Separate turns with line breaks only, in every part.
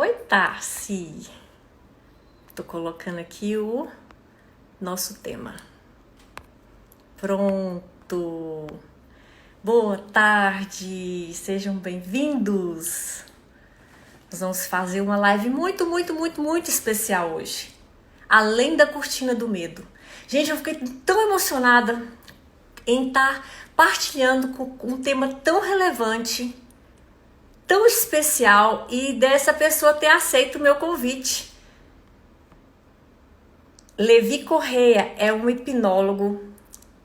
Oi, Tarsi. Tô colocando aqui o nosso tema. Pronto. Boa tarde. Sejam bem-vindos. Nós vamos fazer uma live muito especial hoje. Além da cortina do medo. Gente, eu fiquei tão emocionada em estar partilhando com um tema tão relevante, tão especial, e dessa pessoa ter aceito o meu convite. Levi Correia é um hipnólogo,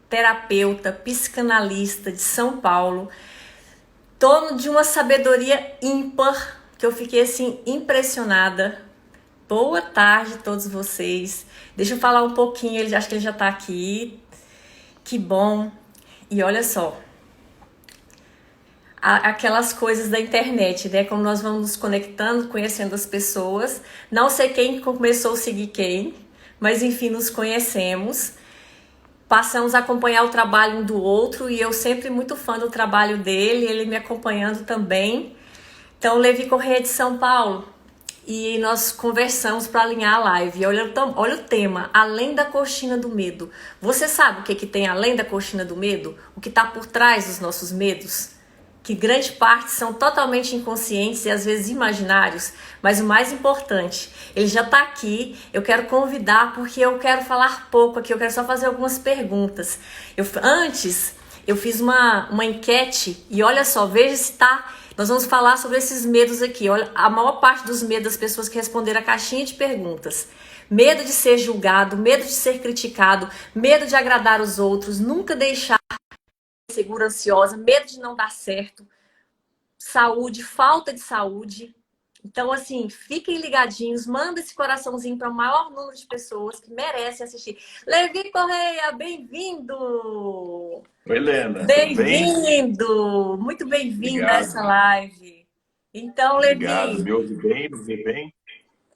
terapeuta, psicanalista de São Paulo, dono de uma sabedoria ímpar, que eu fiquei assim impressionada. Boa tarde a todos vocês. Deixa eu falar um pouquinho, acho que ele já tá aqui. Que bom. E olha só, aquelas coisas da internet, né? Como nós vamos nos conectando, conhecendo as pessoas. Não sei quem começou a seguir quem, mas enfim, nos conhecemos. Passamos a acompanhar o trabalho um do outro e eu sempre muito fã do trabalho dele, ele me acompanhando também. Então, Levi Correia de São Paulo, e nós conversamos para alinhar a live. Olha o tema, além da cortina do medo. Você sabe o que tem além da cortina do medo? O que está por trás dos nossos medos? Que grande parte são totalmente inconscientes e às vezes imaginários, mas o mais importante, ele já está aqui, eu quero convidar porque eu quero falar pouco aqui, eu quero só fazer algumas perguntas. Antes, eu fiz uma enquete e olha só, veja se tá. Nós vamos falar sobre esses medos aqui. Olha, a maior parte dos medos das pessoas que responderam a caixinha de perguntas. Medo de ser julgado, medo de ser criticado, medo de agradar os outros, nunca deixar insegura, ansiosa, medo de não dar certo, saúde, falta de saúde. Então, assim, fiquem ligadinhos, manda esse coraçãozinho para o maior número de pessoas que merecem assistir. Levi Correia, bem-vindo!
Oi, Helena, tudo bem?
Bem-vindo! Muito bem-vindo a essa
Obrigado,
live. Então,
obrigado.
Levi,
Me ouve bem? Me vê bem?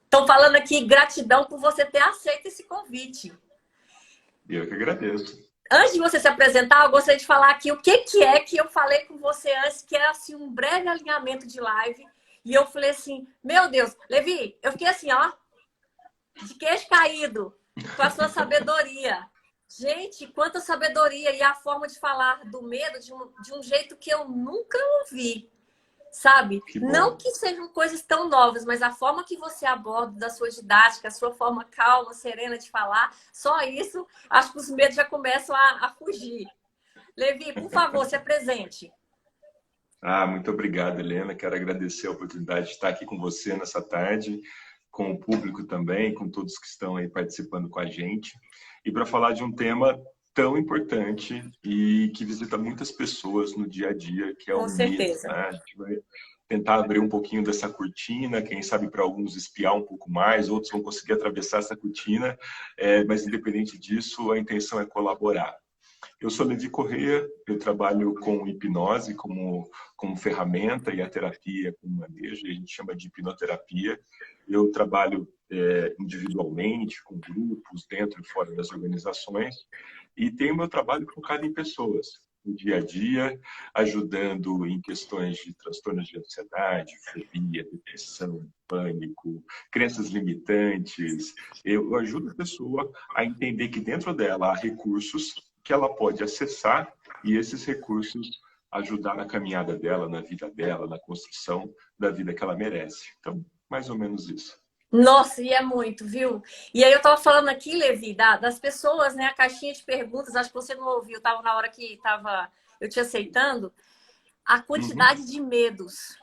estou falando aqui gratidão por você ter aceito esse convite.
Eu que agradeço.
Antes de você se apresentar, eu gostaria de falar aqui o que é que eu falei com você antes, que é assim um breve alinhamento de live. E eu falei assim, meu Deus, Levi, eu fiquei assim, ó, de queixo caído com a sua sabedoria. Gente, quanta sabedoria! E a forma de falar do medo de um jeito que eu nunca ouvi, sabe?
Que
Não
bom.
que sejam coisas tão novas, mas a forma que você aborda, da sua didática, a sua forma calma, serena de falar, só isso, acho que os medos já começam a fugir. Levi, por favor, se apresente.
Muito obrigado, Helena. Quero agradecer a oportunidade de estar aqui com você nessa tarde, com o público também, com todos que estão aí participando com a gente. E para falar de um tema tão importante e que visita muitas pessoas no dia a dia, que é o
Com
medo,
certeza.
né? A gente vai tentar abrir um pouquinho dessa cortina, quem sabe para alguns espiar um pouco mais, outros vão conseguir atravessar essa cortina, mas independente disso, a intenção é colaborar. Eu sou Levi Correia, eu trabalho com hipnose como ferramenta e a terapia como manejo, a gente chama de hipnoterapia. Eu trabalho individualmente, com grupos, dentro e fora das organizações, e tenho meu trabalho focado em pessoas, no dia a dia, ajudando em questões de transtornos de ansiedade, fobia, depressão, pânico, crenças limitantes. Eu ajudo a pessoa a entender que dentro dela há recursos que ela pode acessar e esses recursos ajudar na caminhada dela, na vida dela, na construção da vida que ela merece. Então, mais ou menos isso.
Nossa, e é muito, viu? E aí eu tava falando aqui, Levi, das pessoas, né? A caixinha de perguntas, acho que você não ouviu, tava na hora que tava eu te aceitando. A
Uhum.
quantidade de medos.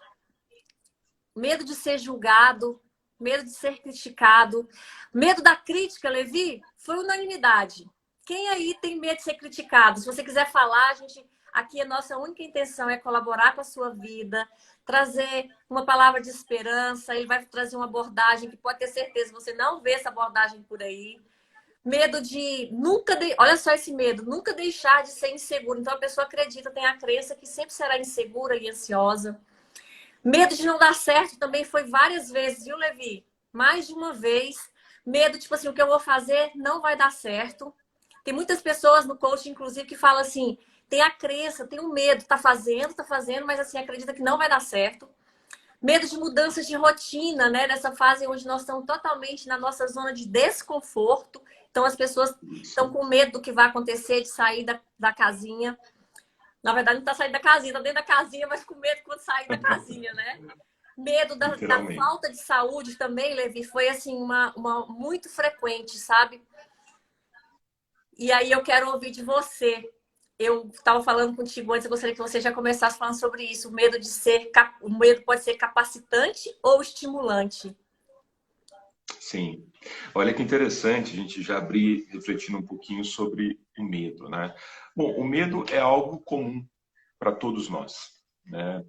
Medo de ser julgado, medo de ser criticado, medo da crítica, Levi, foi unanimidade. Quem aí tem medo de ser criticado? Se você quiser falar, a gente aqui a nossa única intenção é colaborar com a sua vida, trazer uma palavra de esperança, ele vai trazer uma abordagem que pode ter certeza você não vê essa abordagem por aí. Medo de olha só esse medo, nunca deixar de ser inseguro. Então a pessoa acredita, tem a crença que sempre será insegura e ansiosa. Medo de não dar certo também foi várias vezes, viu, Levi? Mais de uma vez. Medo, tipo assim, o que eu vou fazer não vai dar certo. Tem muitas pessoas no coaching, inclusive, que falam assim, tem a crença, tem o medo, tá fazendo, mas assim, acredita que não vai dar certo. Medo de mudanças de rotina, né? Nessa fase onde nós estamos totalmente na nossa zona de desconforto. Então, as pessoas estão
Isso,
com medo do que vai acontecer, de sair da casinha. Na verdade, não está saindo da casinha, está dentro da casinha, mas com medo quando sair da casinha, né? Medo da
literalmente.
falta de saúde também, Levi, foi assim, uma muito frequente, sabe? E aí eu quero ouvir de você. Eu estava falando contigo antes, eu gostaria que você já começasse falando sobre isso. O medo pode ser capacitante ou estimulante.
Sim. Olha que interessante a gente já abrir refletindo um pouquinho sobre o medo, né? Bom, o medo é algo comum para todos nós, né?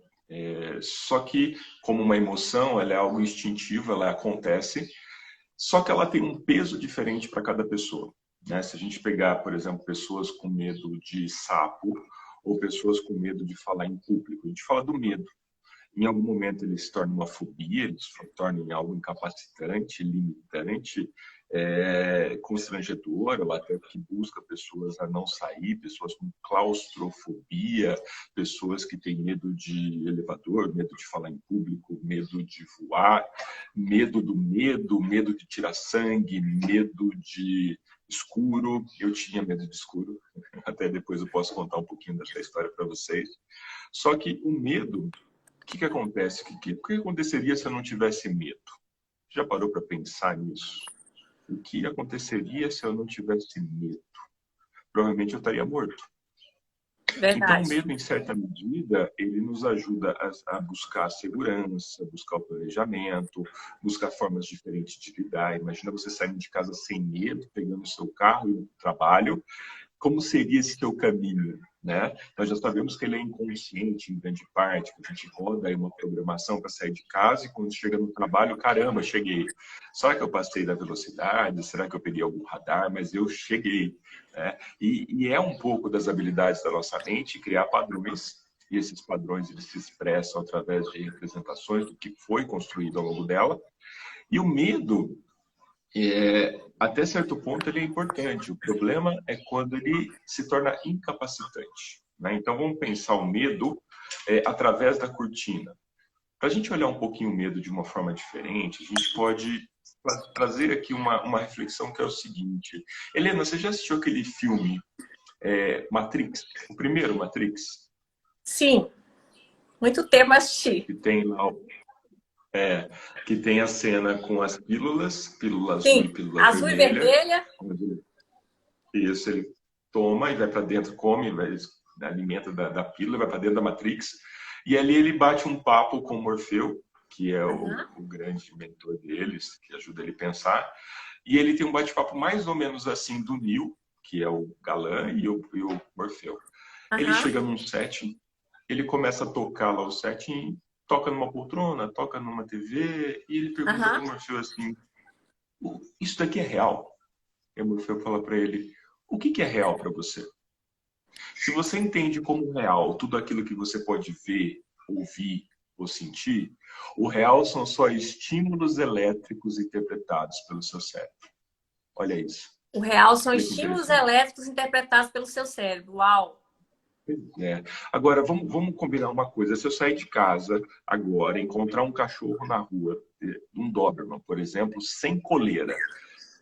Só que, como uma emoção, ela é algo instintivo, ela acontece, só que ela tem um peso diferente para cada pessoa, né? Se a gente pegar, por exemplo, pessoas com medo de sapo ou pessoas com medo de falar em público, a gente fala do medo. Em algum momento ele se torna uma fobia, ele se torna em algo incapacitante, limitante, constrangedor, ou até que busca pessoas a não sair, pessoas com claustrofobia, pessoas que têm medo de elevador, medo de falar em público, medo de voar, medo do medo, medo de tirar sangue, medo de escuro. Eu tinha medo de escuro, até depois eu posso contar um pouquinho dessa história para vocês. Só que o medo, o que acontece, Kiki? O que aconteceria se eu não tivesse medo? Já parou para pensar nisso? O que aconteceria se eu não tivesse medo? Provavelmente eu estaria morto. Então, o
Verdade.
medo, em certa medida, ele nos ajuda a buscar a segurança, buscar o planejamento, buscar formas diferentes de lidar. Imagina você saindo de casa sem medo, pegando o seu carro e indo para o trabalho. Como seria esse teu caminho, né? Nós já sabemos que ele é inconsciente em grande parte, que a gente roda aí uma programação para sair de casa e quando chega no trabalho, caramba, cheguei. Será que eu passei da velocidade? Será que eu peguei algum radar? Mas eu cheguei, né? E é um pouco das habilidades da nossa mente criar padrões, e esses padrões eles se expressam através de representações do que foi construído ao longo dela. E o medo, até certo ponto, ele é importante. O problema é quando ele se torna incapacitante, né? Então, vamos pensar o medo através da cortina. Para a gente olhar um pouquinho o medo de uma forma diferente, a gente pode trazer aqui uma reflexão que é o seguinte. Helena, você já assistiu aquele filme Matrix? O primeiro Matrix?
Sim, muito tempo assisti.
Que tem lá que tem a cena com as pílulas, pílula azul e
Sim,
pílula
azul e
vermelha,
vermelha.
onde isso, ele toma e vai para dentro, come, vai, alimenta da pílula, vai para dentro da Matrix. E ali ele bate um papo com o Morfeu, que é
Uhum,
o grande mentor deles, que ajuda ele a pensar. E ele tem um bate-papo mais ou menos assim do Neo, que é o galã, e o Morfeu. Ele
uhum,
chega num set, ele começa a tocar lá o set, toca numa poltrona, toca numa TV, e ele pergunta para
uhum.
o Morfeu assim, isso daqui é real? E o Morfeu fala para ele, o que é real para você? Se você entende como real tudo aquilo que você pode ver, ouvir ou sentir, o real são só estímulos elétricos interpretados pelo seu cérebro. Olha isso.
O real são
Olha que
estímulos
interessante.
elétricos interpretados pelo seu cérebro. Uau!
É. Agora, vamos combinar uma coisa. Se eu sair de casa agora, encontrar um cachorro na rua, um Doberman, por exemplo, sem coleira,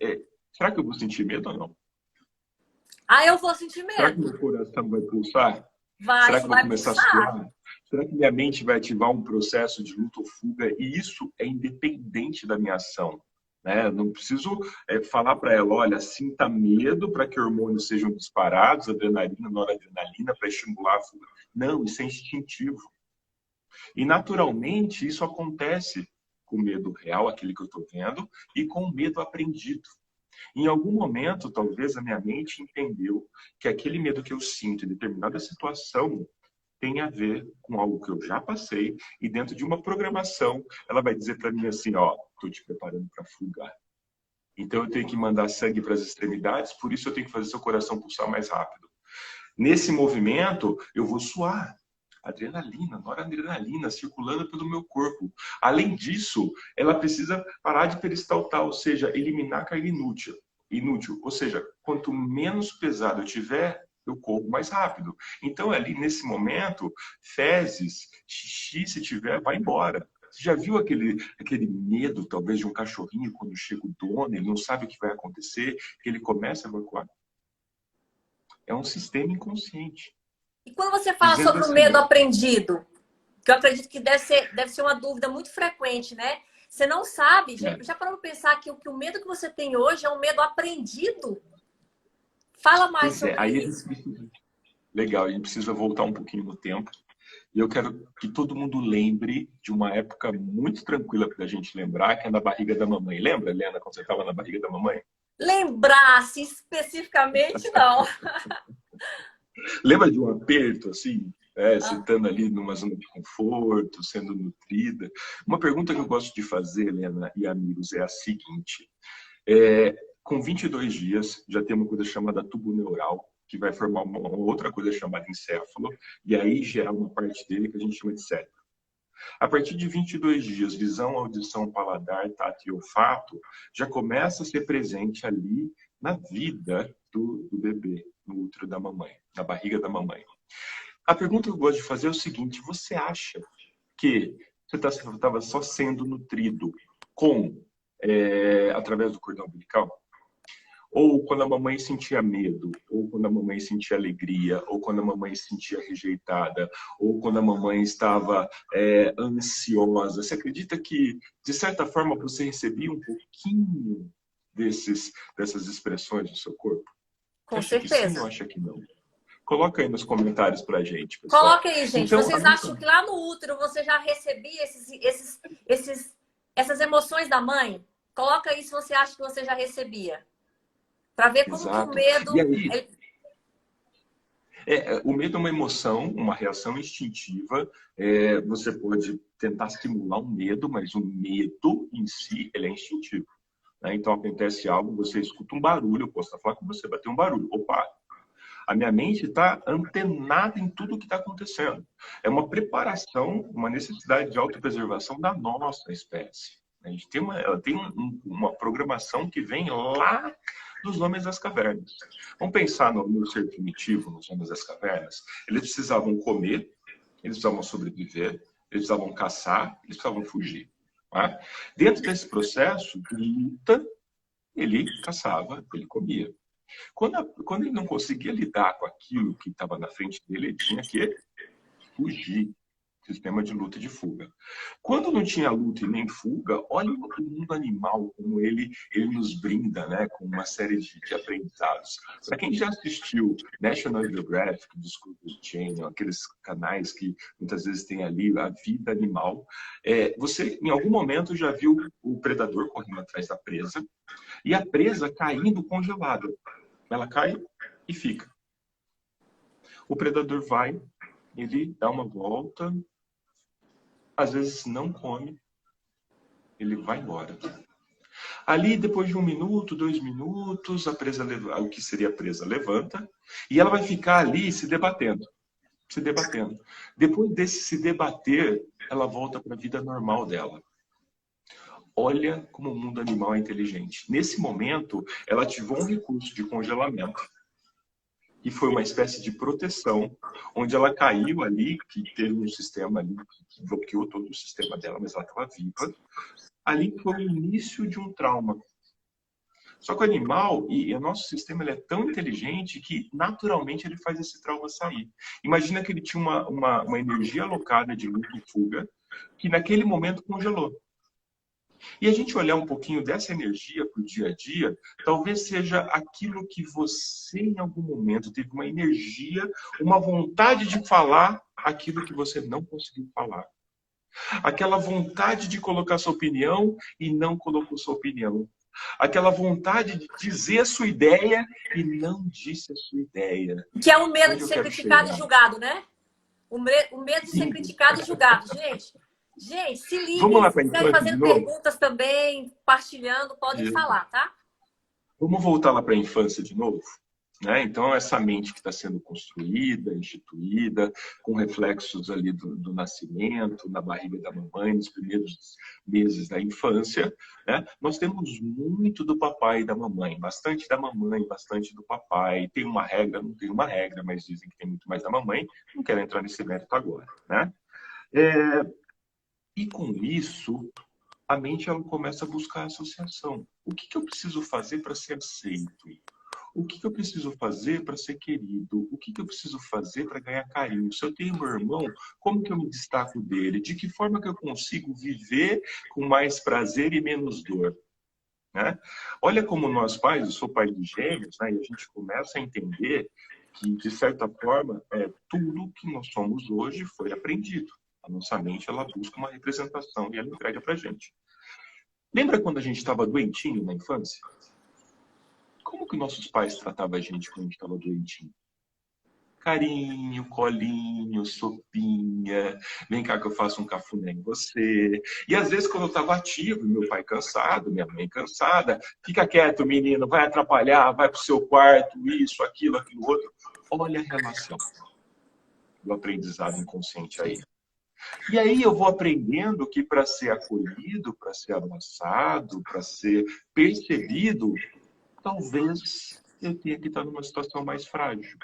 é, será que eu vou sentir medo ou não?
Ah, eu vou sentir
Será que
medo.
meu coração vai pulsar?
Vai,
Será que
isso
eu vou
vai
começar a
pulsar.
suar? Será que minha mente vai ativar um processo de luta ou fuga? E isso é independente da minha ação. Né? Não preciso falar para ela, olha, sinta medo para que hormônios sejam disparados, adrenalina, noradrenalina, para estimular a fuga. Não, isso é instintivo. E naturalmente isso acontece com o medo real, aquele que eu estou vendo, e com o medo aprendido. Em algum momento, talvez a minha mente entendeu que aquele medo que eu sinto em determinada situação tem a ver com algo que eu já passei e dentro de uma programação, ela vai dizer para mim assim, ó, estou te preparando para fugar. Então eu tenho que mandar sangue para as extremidades, por isso eu tenho que fazer seu coração pulsar mais rápido. Nesse movimento, eu vou suar. Adrenalina, noradrenalina circulando pelo meu corpo. Além disso, ela precisa parar de peristaltar, ou seja, eliminar carga inútil. Inútil, ou seja, quanto menos pesado eu tiver, eu corro mais rápido. Então, ali nesse momento, fezes, xixi, se tiver, vai embora. Você já viu aquele medo, talvez, de um cachorrinho quando chega o dono, ele não sabe o que vai acontecer, que ele começa a evacuar? É um sistema inconsciente.
E quando você fala
Dizendo
sobre o
assim,
medo
ó,
aprendido, que eu acredito que deve ser uma dúvida muito frequente, né? Você não sabe,
né?
já parou para pensar que o medo que você tem hoje é um medo aprendido? Fala mais
Pois é,
sobre
aí
isso.
legal, a gente precisa voltar um pouquinho no tempo. E eu quero que todo mundo lembre de uma época muito tranquila para a gente lembrar, que é na barriga da mamãe. Lembra, Helena, quando você estava na barriga da mamãe?
Lembrar-se especificamente, não.
Lembra de um aperto, assim, você
Ah,
estando ali numa zona de conforto, sendo nutrida? Uma pergunta que eu gosto de fazer, Helena e amigos, é a seguinte. Com 22 dias, já tem uma coisa chamada tubo neural, que vai formar uma outra coisa chamada encéfalo, e aí gerar uma parte dele que a gente chama de cérebro. A partir de 22 dias, visão, audição, paladar, tato e olfato já começa a ser presente ali na vida do bebê, no útero da mamãe, na barriga da mamãe. A pergunta que eu gosto de fazer é o seguinte: você acha que você estava só sendo nutrido através do cordão umbilical? Ou quando a mamãe sentia medo, ou quando a mamãe sentia alegria, ou quando a mamãe se sentia rejeitada, ou quando a mamãe estava ansiosa. Você acredita que, de certa forma, você recebia um pouquinho dessas expressões do seu corpo? Você
com
acha que sim ou
certeza.
acha que não? Coloca aí nos comentários pra gente, pessoal.
Coloca aí, gente.
Então, a
Vocês
nossa...
acham que lá no útero você já recebia essas emoções da mãe? Coloca aí se você acha que você já recebia. Para ver como que o
Exato. E
medo.
aí, o medo é uma emoção, uma reação instintiva. Você pode tentar simular um medo, mas o medo em si, ele é instintivo. Né? Então, acontece algo, você escuta um barulho, eu posso estar falando com você, bater um barulho. Opa, a minha mente está antenada em tudo o que está acontecendo. É uma preparação, uma necessidade de autopreservação da nossa espécie. A gente tem ela tem uma programação que vem lá dos homens das cavernas. Vamos pensar no ser primitivo, nos homens das cavernas. Eles precisavam comer, eles precisavam sobreviver, eles precisavam caçar, eles precisavam fugir. Tá? Dentro desse processo de luta, ele caçava, ele comia. Quando ele não conseguia lidar com aquilo que estava na frente dele, ele tinha que fugir. Sistema de luta e de fuga. Quando não tinha luta e nem fuga, olha o mundo animal, como ele nos brinda, né, com uma série de aprendizados. Para quem já assistiu National Geographic, Discovery Channel, aqueles canais que muitas vezes tem ali a vida animal, você em algum momento já viu o predador correndo atrás da presa e a presa caindo congelada. Ela cai e fica. O predador vai, ele dá uma volta, às vezes não come, ele vai embora. Ali, depois de 1 minuto, 2 minutos, a presa, o que seria a presa, levanta e ela vai ficar ali se debatendo. Se debatendo. Depois desse se debater, ela volta para a vida normal dela. Olha como o mundo animal é inteligente. Nesse momento, ela ativou um recurso de congelamento, que foi uma espécie de proteção, onde ela caiu ali, que teve um sistema ali que bloqueou todo o sistema dela, mas ela estava viva. Ali foi o início de um trauma. Só que o animal e o nosso sistema ele é tão inteligente que naturalmente ele faz esse trauma sair. Imagina que ele tinha uma energia alocada de luta e fuga que naquele momento congelou. E a gente olhar um pouquinho dessa energia para o dia a dia, talvez seja aquilo que você, em algum momento, teve uma energia, uma vontade de falar aquilo que você não conseguiu falar. Aquela vontade de colocar sua opinião e não colocou sua opinião. Aquela vontade de dizer a sua ideia e não disse a sua ideia.
Que é o medo
Onde
de
eu
ser
quero
criticado e
chegar?
julgado, né? O medo de ser
Sim.
criticado e julgado. Gente, se
Vamos
liguem.
lá
Se
para a
quiserem
infância de
fazendo
novo?
perguntas também, partilhando, podem
Isso.
falar, tá?
Vamos voltar lá para a infância de novo? Né? Então, essa mente que está sendo construída, instituída, com reflexos ali do nascimento, na barriga da mamãe, nos primeiros meses da infância, né? Nós temos muito do papai e da mamãe, bastante da mamãe, bastante do papai. Tem uma regra, não tem uma regra, mas dizem que tem muito mais da mamãe. Não quero entrar nesse mérito agora. Né? E com isso, a mente ela começa a buscar associação. O que eu preciso fazer para ser aceito? O que eu preciso fazer para ser querido? O que eu preciso fazer para ganhar carinho? Se eu tenho meu irmão, como que eu me destaco dele? De que forma que eu consigo viver com mais prazer e menos dor? Né? Olha como nós pais, eu sou pai de gêmeos, né? E a gente começa a entender que, de certa forma, tudo que nós somos hoje foi aprendido. A nossa mente ela busca uma representação e ela entrega para a gente. Lembra quando a gente estava doentinho na infância? Como que nossos pais tratavam a gente quando a gente estava doentinho? Carinho, colinho, sopinha, vem cá que eu faço um cafuné em você. E às vezes quando eu estava ativo, meu pai cansado, minha mãe cansada, fica quieto, menino, vai atrapalhar, vai pro seu quarto, isso, aquilo outro. Olha a relação do aprendizado inconsciente aí. E aí eu vou aprendendo que para ser acolhido, para ser abraçado, para ser percebido, talvez eu tenha que estar numa situação mais frágil.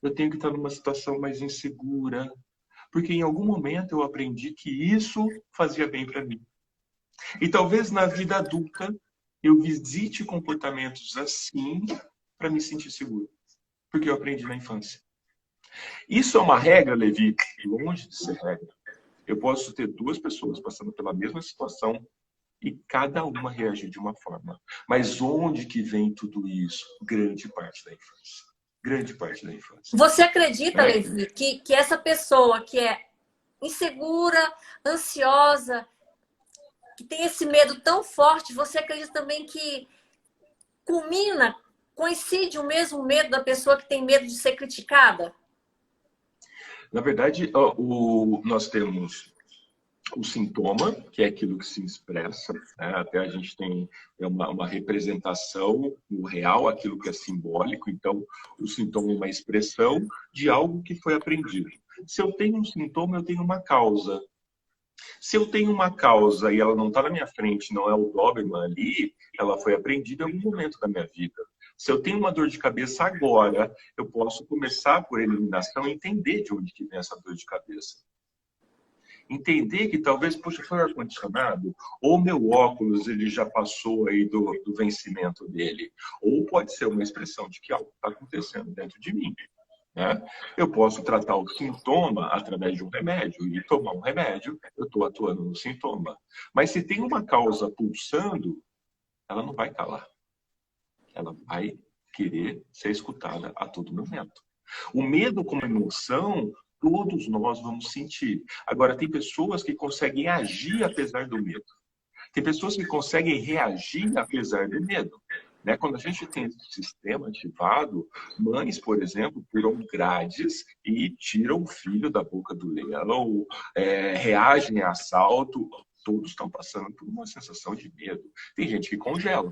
Eu tenho que estar numa situação mais insegura, porque em algum momento eu aprendi que isso fazia bem para mim. E talvez na vida adulta eu visite comportamentos assim para me sentir seguro, porque eu aprendi na infância. Isso é uma regra, Levi? Longe de ser regra. Eu posso ter duas pessoas passando pela mesma situação e cada uma reagir de uma forma. Mas onde que vem tudo isso? Grande parte da infância. Grande parte da infância.
Você acredita, Levi, que essa pessoa que é insegura, ansiosa, que tem esse medo tão forte, você acredita também que coincide o mesmo medo da pessoa que tem medo de ser criticada?
Na verdade, nós temos o sintoma, que é aquilo que se expressa, né? Até a gente tem uma representação no real, aquilo que é simbólico. Então, o sintoma é uma expressão de algo que foi aprendido. Se eu tenho um sintoma, eu tenho uma causa. Se eu tenho uma causa e ela não está na minha frente, não é o Doberman ali, ela foi aprendida em algum momento da minha vida. Se eu tenho uma dor de cabeça agora, eu posso começar por eliminação e entender de onde que vem essa dor de cabeça. Entender que talvez, poxa, foi o ar-condicionado, ou meu óculos ele já passou aí do vencimento dele, ou pode ser uma expressão de que algo está acontecendo dentro de mim. Né? Eu posso tratar o sintoma através de um remédio, e tomar um remédio, eu estou atuando no sintoma. Mas se tem uma causa pulsando, ela não vai calar. Ela vai querer ser escutada a todo momento. O medo como emoção, todos nós vamos sentir. Agora, tem pessoas que conseguem agir apesar do medo. Tem pessoas que conseguem reagir apesar do medo. Né? Quando a gente tem esse sistema ativado, mães, por exemplo, pulam grades e tiram o filho da boca do leão, reagem a assalto. Todos estão passando por uma sensação de medo. Tem gente que congela.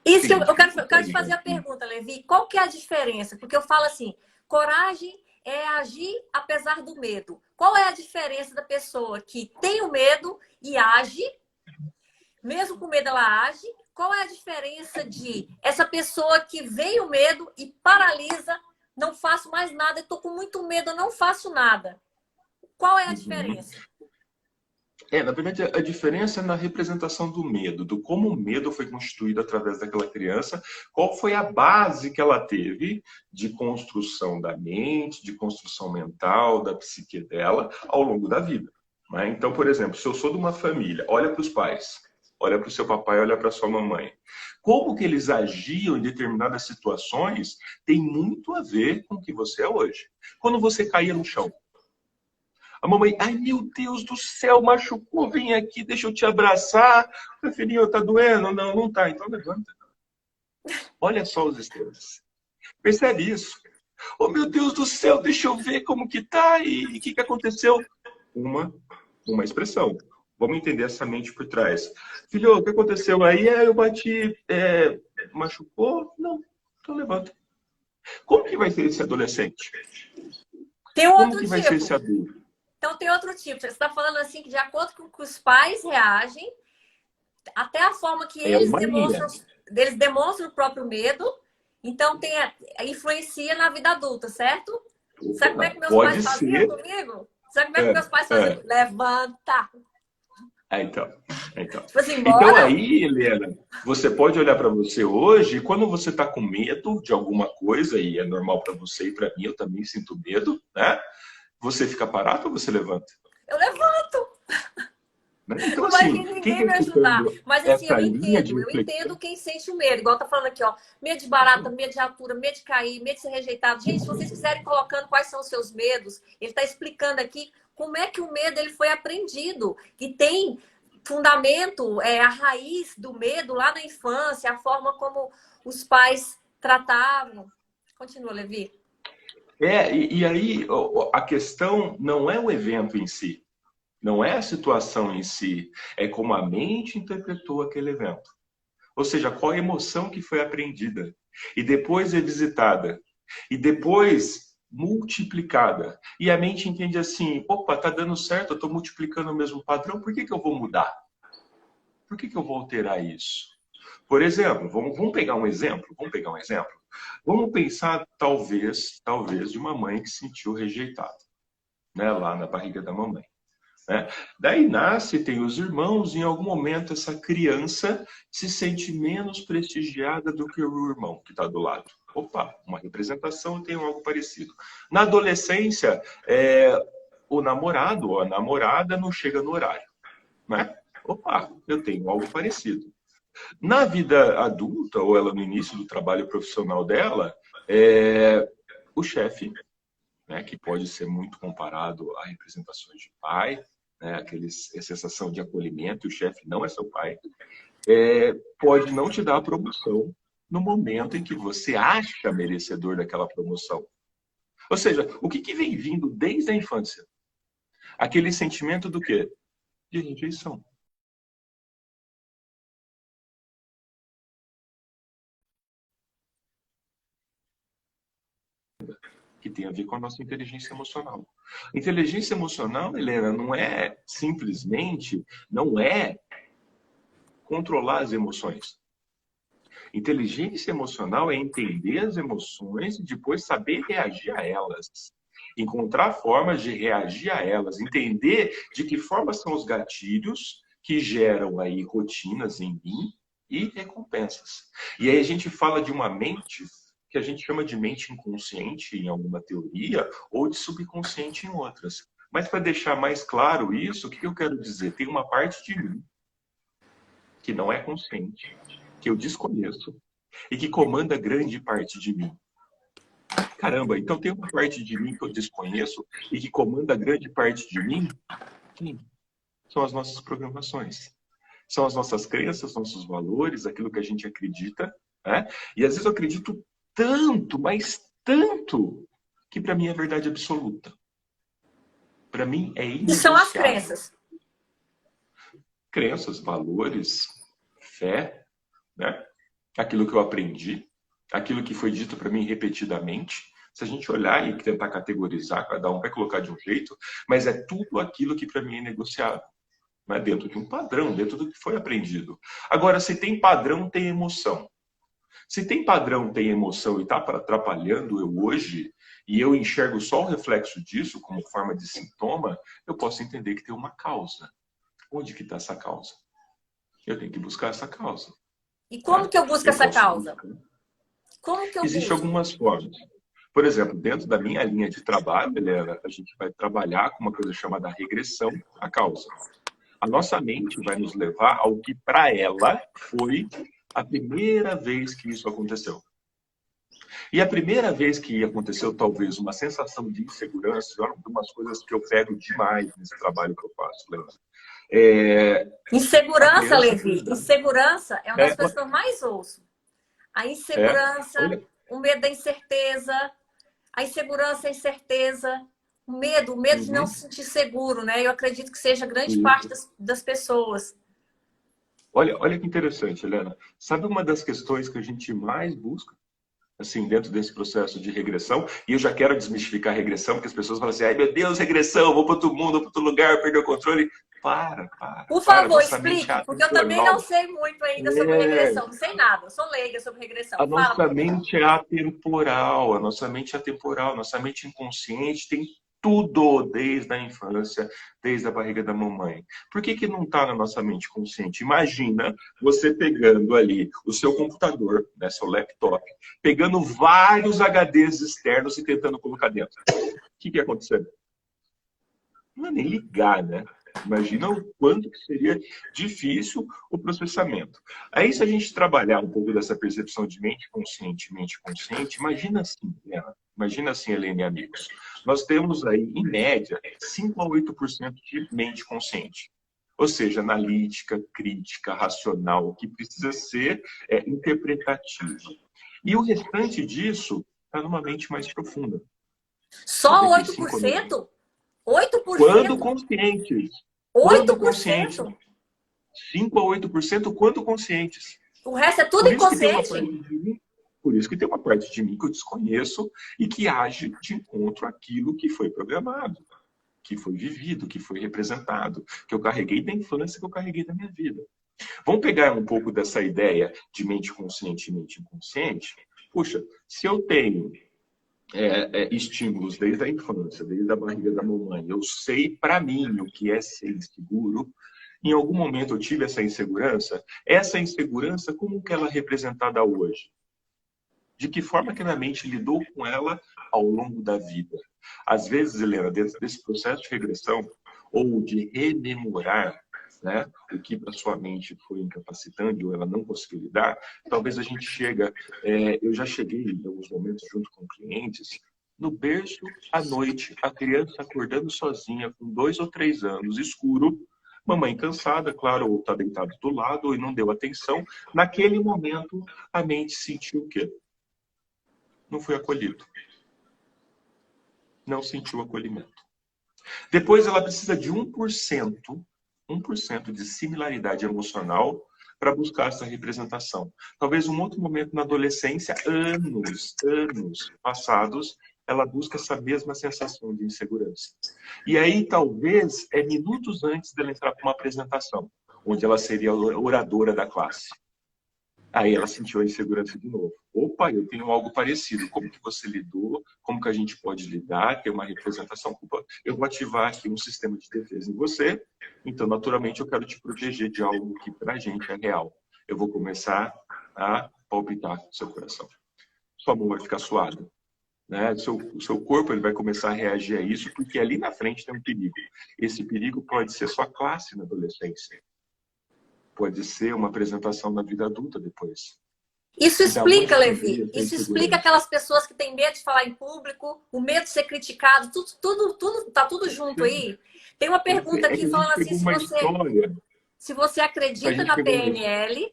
Isso que eu quero te fazer a pergunta, Levi. Qual que é a diferença? Porque eu falo assim, coragem é agir apesar do medo. Qual é a diferença da pessoa que tem o medo e age, mesmo com medo ela age? Qual é a diferença de essa pessoa que vem o medo e paralisa, não faço mais nada, estou com muito medo, eu não faço nada? Qual é a diferença?
Na verdade, a diferença é na representação do medo, do como o medo foi constituído através daquela criança, qual foi a base que ela teve de construção da mente, de construção mental, da psique dela ao longo da vida. Né? Então, por exemplo, se eu sou de uma família, olha para os pais, olha para o seu papai, olha para a sua mamãe. Como que eles agiam em determinadas situações tem muito a ver com o que você é hoje. Quando você caía no chão, a mamãe, ai meu Deus do céu, machucou, vem aqui, deixa eu te abraçar. Meu filhinho, tá doendo? Não, não tá, então levanta. Olha só os extremos. Percebe isso? Oh meu Deus do céu, deixa eu ver como que tá e o que aconteceu. Uma expressão. Vamos entender essa mente por trás. Filho, o que aconteceu aí? Eu bati, machucou? Não, então levanta. Como que vai ser esse adolescente?
Tem outro
Como que vai ser esse adulto?
Então tem outro tipo. Você está falando assim que de acordo com que os pais reagem, até a forma que eles demonstram o próprio medo, então influencia na vida adulta, certo? Sabe como é que meus pais faziam comigo? Sabe como é que meus pais fazem?
É.
Levanta!
Então, então.
Tipo assim,
Então
bora!
aí, Helena, você pode olhar para você hoje, e quando você está com medo de alguma coisa, e é normal para você e para mim, eu também sinto medo, né? Você fica parado ou você levanta?
Eu levanto!
Né? Então,
Não vai
assim,
vir
quem
ninguém
está
me ajudar.
escutando
Mas assim,
essa linha de
eu
reflexão,
entendo quem sente o medo. Igual tá falando aqui, ó. Medo de barata, medo de altura, medo de cair, medo de ser rejeitado. Gente, se vocês quiserem colocando quais são os seus medos, ele tá explicando aqui como é que o medo ele foi aprendido. Que tem fundamento, a raiz do medo lá na infância, a forma como os pais tratavam. Continua, Levi.
e aí a questão não é o evento em si, não é a situação em si, é como a mente interpretou aquele evento. Ou seja, qual a emoção que foi aprendida e depois revisitada e depois multiplicada. E a mente entende assim: opa, tá dando certo, eu estou multiplicando o mesmo padrão, por que que eu vou mudar? Por que que eu vou alterar isso? Por exemplo, vamos pegar um exemplo, vamos pegar um exemplo. Vamos pensar talvez de uma mãe que se sentiu rejeitada, né, lá na barriga da mamãe. Né? Daí nasce, tem os irmãos, e em algum momento essa criança se sente menos prestigiada do que o irmão que está do lado. Opa, uma representação, eu tenho algo parecido. Na adolescência, o namorado ou a namorada não chega no horário. Né? Opa, eu tenho algo parecido. Na vida adulta, ou ela no início do trabalho profissional dela, o chefe, né, que pode ser muito comparado a representações de pai, né, a sensação de acolhimento, e o chefe não é seu pai, pode não te dar a promoção no momento em que você acha merecedor daquela promoção. Ou seja, o que vem vindo desde a infância? Aquele sentimento do quê? De rejeição. Que tem a ver com a nossa inteligência emocional. Inteligência emocional, Helena, não é simplesmente, não é controlar as emoções. Inteligência emocional é entender as emoções e depois saber reagir a elas. Encontrar formas de reagir a elas, entender de que forma são os gatilhos que geram aí rotinas em mim e recompensas. E aí a gente fala de uma mente que a gente chama de mente inconsciente em alguma teoria ou de subconsciente em outras. Mas para deixar mais claro isso, o que eu quero dizer? Tem uma parte de mim que não é consciente, que eu desconheço e que comanda grande parte de mim. Caramba, então tem uma parte de mim que eu desconheço e que comanda grande parte de mim? Quem? São as nossas programações. São as nossas crenças, nossos valores, aquilo que a gente acredita. Né? E às vezes eu acredito tanto, mas tanto, que para mim é verdade absoluta. Para mim é
E são as
inegociável.
crenças.
Crenças, valores, fé, né? Aquilo que eu aprendi, aquilo que foi dito para mim repetidamente. Se a gente olhar e tentar categorizar, cada um vai colocar de um jeito, mas é tudo aquilo que para mim é negociável. Né? Dentro de um padrão, dentro do que foi aprendido. Agora, se tem padrão, tem emoção. Se tem padrão, tem emoção e está atrapalhando eu hoje, e eu enxergo só o reflexo disso como forma de sintoma, eu posso entender que tem uma causa. Onde que está essa causa? Eu tenho que buscar essa causa.
E como que eu busco essa causa? Como que eu
Existem
busco?
algumas formas. Por exemplo, dentro da minha linha de trabalho, Helena, a gente vai trabalhar com uma coisa chamada regressão à causa. A nossa mente vai nos levar ao que para ela foi a primeira vez que isso aconteceu. E a primeira vez que aconteceu, talvez, uma sensação de insegurança, é uma das coisas que eu pego demais nesse trabalho que eu faço, Helena.
Insegurança, Levi. Insegurança é uma das coisas que eu mais ouço. A insegurança, o medo da incerteza, a insegurança, a incerteza, o medo de não se sentir seguro, né? Eu acredito que seja grande parte das pessoas.
Olha que interessante, Helena. Sabe uma das questões que a gente mais busca, assim, dentro desse processo de regressão? E eu já quero desmistificar a regressão, porque as pessoas falam assim, ai meu Deus, regressão, vou para outro mundo, para outro lugar, perder o controle. Para.
Por favor,
Nossa
explique,
mente
porque eu também não sei muito ainda sobre regressão. Não sei nada, eu sou leiga sobre regressão.
A nossa mente é atemporal, a nossa mente é atemporal, nossa mente inconsciente tem tudo desde a infância, desde a barriga da mamãe. Por que que não está na nossa mente consciente? Imagina você pegando ali o seu computador, né, seu laptop, pegando vários HDs externos e tentando colocar dentro. O que que ia acontecer? Não é nem ligar, né? Imagina o quanto que seria difícil o processamento. Aí, se a gente trabalhar um pouco dessa percepção de mente consciente, imagina assim, né? Imagina assim, Helene e amigos. Nós temos aí, em média, 5 a 8% de mente consciente. Ou seja, analítica, crítica, racional, que precisa ser interpretativa. E o restante disso está numa mente mais profunda.
Só 8%? 8%?
Quando conscientes. Quando conscientes.
8%?
5 a 8% quando conscientes.
O resto é tudo
Por isso que tem uma
inconsciente?
parte de mim, por isso que tem uma parte de mim que eu desconheço e que age de encontro àquilo que foi programado, que foi vivido, que foi representado, que eu carreguei da infância, que eu carreguei da minha vida. Vamos pegar um pouco dessa ideia de mente consciente e mente inconsciente? Puxa, se eu tenho estímulos desde a infância, desde a barriga da mamãe, eu sei para mim o que é ser inseguro, em algum momento eu tive essa insegurança, como que ela é representada hoje? De que forma que a minha mente lidou com ela ao longo da vida? Às vezes, Helena, dentro desse processo de regressão, ou de rememorar, né, o que para sua mente foi incapacitante ou ela não conseguiu lidar, talvez a gente eu já cheguei em alguns momentos junto com clientes, no berço à noite, a criança acordando sozinha com 2 ou 3 anos, escuro, mamãe cansada, claro, ou está deitado do lado e não deu atenção. Naquele momento, a mente sentiu o quê? Não foi acolhido. Não sentiu acolhimento. Depois ela precisa de 1% de similaridade emocional para buscar essa representação. Talvez um outro momento na adolescência, anos passados, ela busca essa mesma sensação de insegurança. E aí, talvez, minutos antes dela entrar para uma apresentação, onde ela seria a oradora da classe. Aí ela sentiu a insegurança de novo. Opa, eu tenho algo parecido. Como que você lidou? Como que a gente pode lidar? Ter uma representação. Eu vou ativar aqui um sistema de defesa em você. Então, naturalmente, eu quero te proteger de algo que pra gente é real. Eu vou começar a palpitar no seu coração. Sua mão vai ficar suada. Né? O seu corpo ele vai começar a reagir a isso, porque ali na frente tem um perigo. Esse perigo pode ser sua classe na adolescência. Pode ser uma apresentação na vida adulta depois.
Isso explica, Levi. Isso explica aquelas pessoas que têm medo de falar em público, o medo de ser criticado, tá tudo junto aí. Tem uma pergunta aqui falando assim, se você acredita na PNL,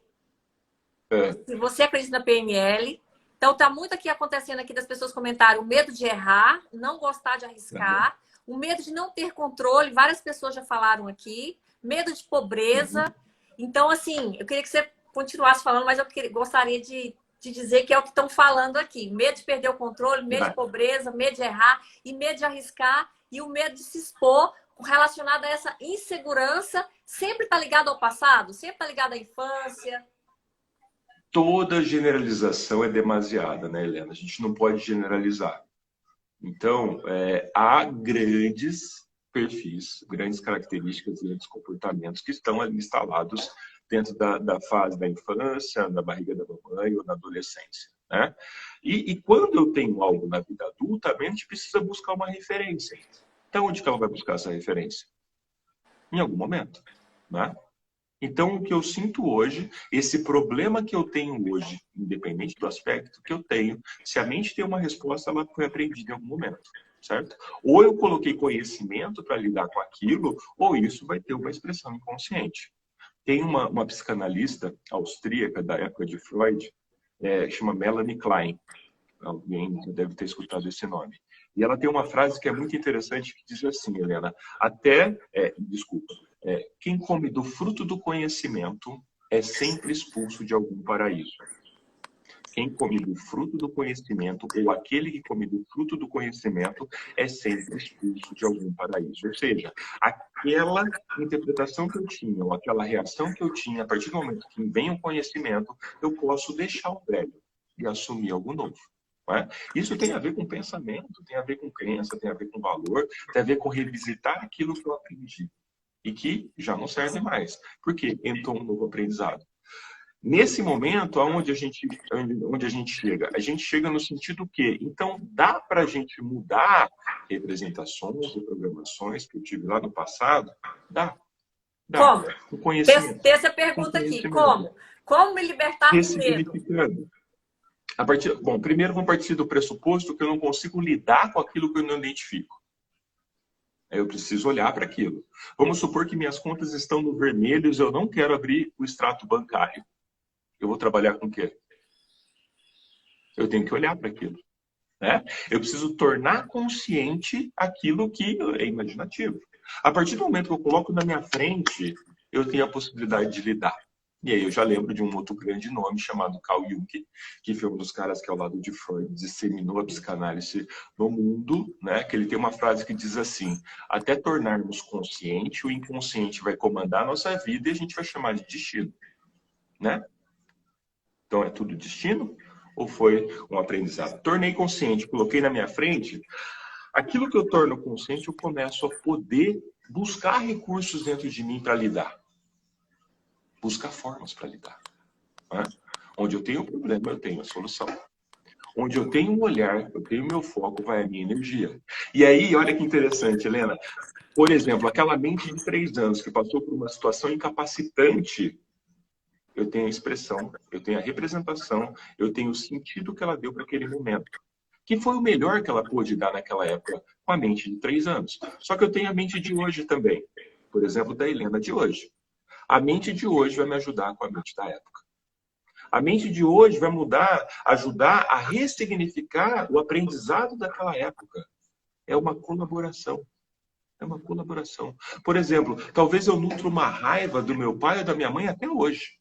se você acredita na PNL, então tá muito aqui acontecendo aqui das pessoas comentarem o medo de errar, não gostar de arriscar, o medo de não ter controle, várias pessoas já falaram aqui, medo de pobreza. Então, assim, eu queria que você continuasse falando, mas eu gostaria de dizer que é o que estão falando aqui. Medo de perder o controle, medo de pobreza, medo de errar e medo de arriscar e o medo de se expor relacionado a essa insegurança. Sempre está ligado ao passado? Sempre está ligado à infância?
Toda generalização é demasiada, né, Helena? A gente não pode generalizar. Então, há grandes perfis, grandes características, grandes comportamentos que estão ali instalados dentro da fase da infância, na barriga da mamãe ou na adolescência. Né? E quando eu tenho algo na vida adulta, a mente precisa buscar uma referência. Então, onde que ela vai buscar essa referência? Em algum momento. Né? Então, o que eu sinto hoje, esse problema que eu tenho hoje, independente do aspecto que eu tenho, se a mente tem uma resposta, ela foi aprendida em algum momento, certo? Ou eu coloquei conhecimento para lidar com aquilo, ou isso vai ter uma expressão inconsciente. Tem uma psicanalista austríaca da época de Freud, chama Melanie Klein. Alguém deve ter escutado esse nome. E ela tem uma frase que é muito interessante, que diz assim, Helena, quem come do fruto do conhecimento é sempre expulso de algum paraíso. Quem come do fruto do conhecimento, ou aquele que come do fruto do conhecimento, é sempre expulso de algum paraíso. Ou seja, aquela interpretação que eu tinha, ou aquela reação que eu tinha, a partir do momento que vem o conhecimento, eu posso deixar o velho e assumir algo novo. Não é? Isso tem a ver com pensamento, tem a ver com crença, tem a ver com valor, tem a ver com revisitar aquilo que eu aprendi e que já não serve mais. Por quê? Entrou um novo aprendizado. Nesse momento, onde a gente chega? A gente chega no sentido que, então, dá para a gente mudar representações e programações que eu tive lá no passado? Dá.
Como?
Com conhecimento.
Tem essa pergunta aqui. Como? Como me libertar do medo?
Bom, primeiro vamos partir do pressuposto que eu não consigo lidar com aquilo que eu não identifico. Eu preciso olhar para aquilo. Vamos supor que minhas contas estão no vermelho e eu não quero abrir o extrato bancário. Eu vou trabalhar com o quê? Eu tenho que olhar para aquilo. Né? Eu preciso tornar consciente aquilo que é imaginativo. A partir do momento que eu coloco na minha frente, eu tenho a possibilidade de lidar. E aí eu já lembro de um outro grande nome chamado Carl Jung, que foi um dos caras que ao lado de Freud disseminou a psicanálise no mundo, né? Que ele tem uma frase que diz assim: até tornarmos consciente, o inconsciente vai comandar a nossa vida e a gente vai chamar de destino. Né? Então é tudo destino ou foi um aprendizado? Tornei consciente, coloquei na minha frente, aquilo que eu torno consciente, eu começo a poder buscar recursos dentro de mim para lidar. Buscar formas para lidar. Né? Onde eu tenho um problema, eu tenho a solução. Onde eu tenho um olhar, eu tenho meu foco, vai a minha energia. E aí, olha que interessante, Helena. Por exemplo, aquela mente de 3 anos que passou por uma situação incapacitante, eu tenho a expressão, eu tenho a representação, eu tenho o sentido que ela deu para aquele momento. Que foi o melhor que ela pôde dar naquela época com a mente de 3 anos. Só que eu tenho a mente de hoje também. Por exemplo, da Helena de hoje. A mente de hoje vai me ajudar com a mente da época. A mente de hoje vai ajudar a ressignificar o aprendizado daquela época. É uma colaboração. É uma colaboração. Por exemplo, talvez eu nutro uma raiva do meu pai ou da minha mãe até hoje.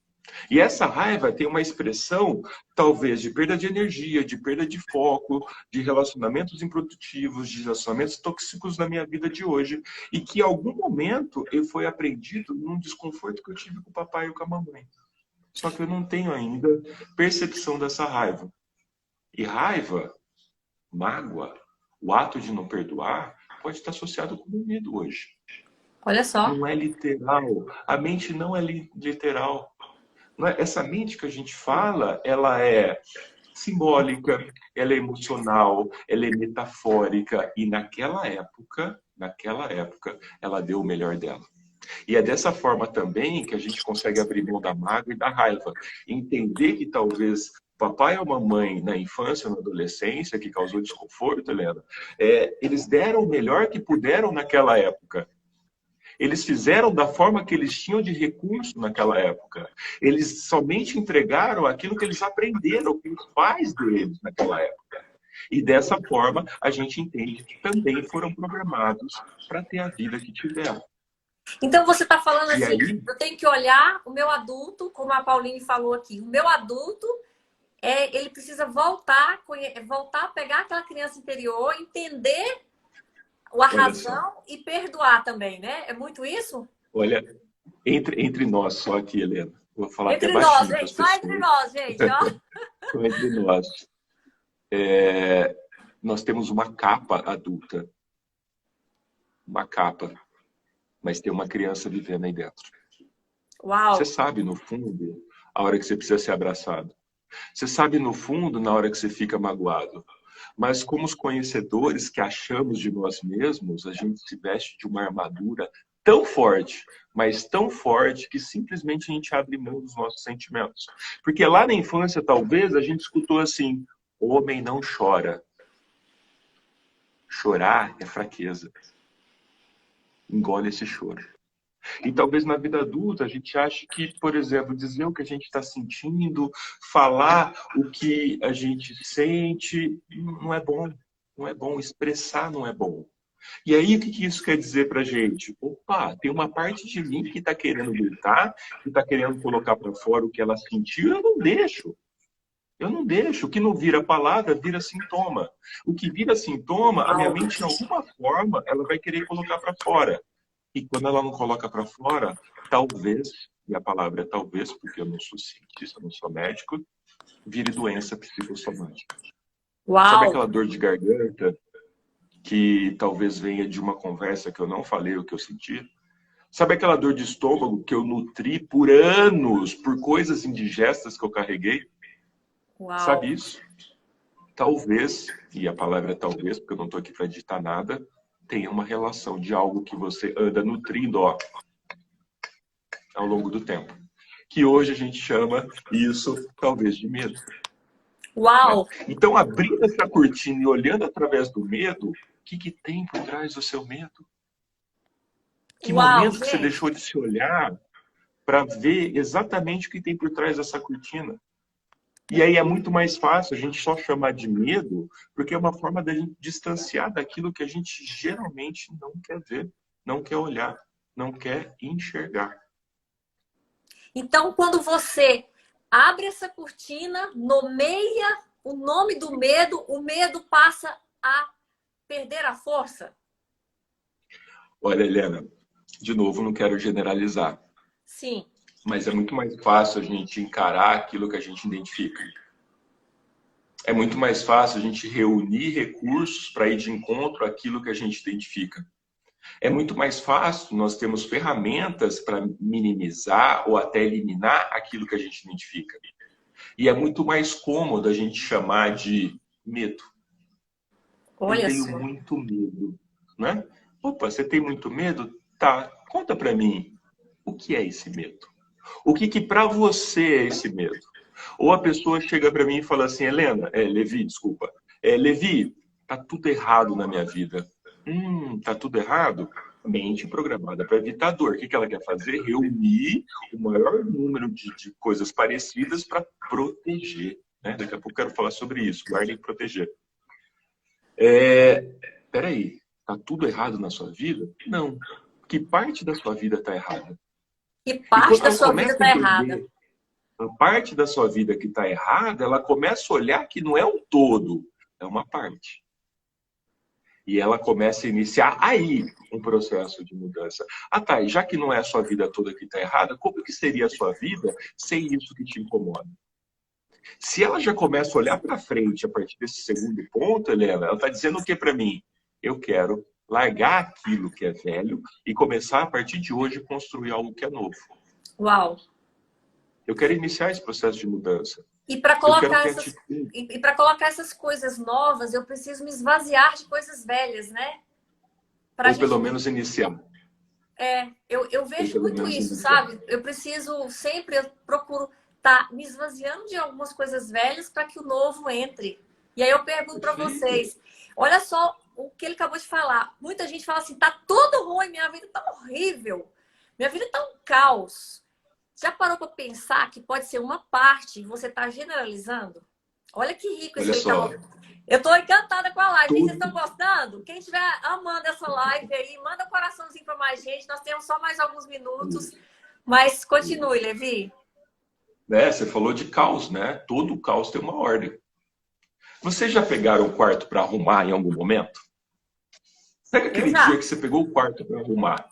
E essa raiva tem uma expressão, talvez, de perda de energia, de perda de foco, de relacionamentos improdutivos, de relacionamentos tóxicos na minha vida de hoje, e que em algum momento eu foi aprendido num desconforto que eu tive com o papai e com a mamãe. Só que eu não tenho ainda percepção dessa raiva. E raiva, mágoa, o ato de não perdoar, pode estar associado com o medo hoje.
Olha só.
Não é literal. A mente não é literal. Essa mente que a gente fala, ela é simbólica, ela é emocional, ela é metafórica. E naquela época, ela deu o melhor dela. E é dessa forma também que a gente consegue abrir mão da mágoa e da raiva. Entender que talvez papai ou mamãe na infância ou na adolescência, que causou desconforto, Helena, eles deram o melhor que puderam naquela época. Eles fizeram da forma que eles tinham de recurso naquela época. Eles somente entregaram aquilo que eles aprenderam com os pais deles naquela época. E dessa forma, a gente entende que também foram programados para ter a vida que tiveram.
Então você está falando assim,
aí,
eu tenho que olhar o meu adulto, como a Pauline falou aqui, o meu adulto, ele precisa voltar a pegar aquela criança interior, entender a razão e perdoar também, né? É muito isso?
Olha, entre nós só aqui, Helena. Vou falar
entre
até
nós,
baixinho
gente, só entre nós, gente, ó.
Só entre nós. Nós temos uma capa adulta. Uma capa. Mas tem uma criança vivendo aí dentro.
Uau.
Você sabe, no fundo, a hora que você precisa ser abraçado. Você sabe, no fundo, na hora que você fica magoado. Mas como os conhecedores que achamos de nós mesmos, a gente se veste de uma armadura tão forte, mas tão forte que simplesmente a gente abre mão dos nossos sentimentos. Porque lá na infância, talvez, a gente escutou assim, homem não chora. Chorar é fraqueza. Engole esse choro. E talvez na vida adulta a gente ache que, por exemplo, dizer o que a gente está sentindo, falar o que a gente sente, não é bom. Não é bom. Expressar não é bom. E aí, o que isso quer dizer pra gente? Opa, tem uma parte de mim que está querendo gritar, que está querendo colocar para fora o que ela sentiu, eu não deixo. Eu não deixo. O que não vira palavra, vira sintoma. O que vira sintoma, a minha mente, de alguma forma, ela vai querer colocar para fora. E quando ela não coloca para fora, talvez, e a palavra é talvez, porque eu não sou cientista, não sou médico, vire doença psicossomática. Sabe
Uau!
aquela dor de garganta que talvez venha de uma conversa que eu não falei, o que eu senti? Sabe aquela dor de estômago que eu nutri por anos, por coisas indigestas que eu carreguei?
Uau!
Sabe isso? Talvez, e a palavra é talvez, porque eu não estou aqui para ditar nada, tenha uma relação de algo que você anda nutrindo, ó, ao longo do tempo. Que hoje a gente chama isso, talvez, de medo. Né?
Uau!
Então, abrindo essa cortina e olhando através do medo, o que tem por trás do seu medo? Que
Uau,
momento que você
gente!
deixou de se olhar para ver exatamente o que tem por trás dessa cortina? E aí é muito mais fácil a gente só chamar de medo, porque é uma forma da gente distanciar daquilo que a gente geralmente não quer ver, não quer olhar, não quer enxergar.
Então, quando você abre essa cortina, nomeia o nome do medo, o medo passa a perder a força?
Olha, Helena, de novo, não quero generalizar,
Sim.
mas é muito mais fácil a gente encarar aquilo que a gente identifica. É muito mais fácil a gente reunir recursos para ir de encontro àquilo que a gente identifica. É muito mais fácil, nós temos ferramentas para minimizar ou até eliminar aquilo que a gente identifica. E é muito mais cômodo a gente chamar de medo. Eu
Olha
tenho
só.
muito medo, né? Opa, você tem muito medo? Tá, conta para mim, o que é esse medo? O que para você é esse medo? Ou a pessoa chega para mim e fala assim, Levi, desculpa. Levi, tá tudo errado na minha vida. Tá tudo errado? Mente programada para evitar dor. O que ela quer fazer? Reunir o maior número de coisas parecidas para proteger. Né? Daqui a pouco eu quero falar sobre isso. Guardem e proteger. Peraí, tá tudo errado na sua vida? Não. Que parte da sua vida está errada?
Que
E
parte
quando
da
ela
sua vida
começa a
está errada?
entender a parte da sua vida que está errada, ela começa a olhar que não é um todo, é uma parte. E ela começa a iniciar aí um processo de mudança. Ah, tá, e já que não é a sua vida toda que está errada, como que seria a sua vida sem isso que te incomoda? Se ela já começa a olhar para frente a partir desse segundo ponto, Helena, ela está dizendo o que para mim? Eu quero largar aquilo que é velho e começar a partir de hoje construir algo que é novo.
Uau!
Eu quero iniciar esse processo de mudança.
E para
Eu quero
colocar
ter
essas
atitude.
e para colocar essas coisas novas, eu preciso me esvaziar de coisas velhas, né? Pra
Ou pelo
gente.
menos iniciar.
Eu
Ou
vejo
pelo
muito
menos
isso,
iniciar.
sabe? Eu preciso sempre, eu procuro estar me esvaziando de algumas coisas velhas para que o novo entre. E aí eu pergunto para
Perfeito.
vocês, olha só o que ele acabou de falar. Muita gente fala assim, tá tudo ruim, minha vida tá horrível, minha vida tá um caos. Já parou para pensar que pode ser uma parte e você tá generalizando? Olha que rico isso
Olha
que ele acabou.
só.
Eu tô encantada com a live. Vocês estão
Tudo,
gostando? Quem estiver amando essa live aí, manda um coraçãozinho para mais gente. Nós temos só mais alguns minutos. Mas continue, Levi.
né? Você falou de caos, né? Todo caos tem uma ordem. Vocês já pegaram o quarto para arrumar em algum momento? Pega
Eu
aquele dia
já.
que você pegou o quarto para arrumar.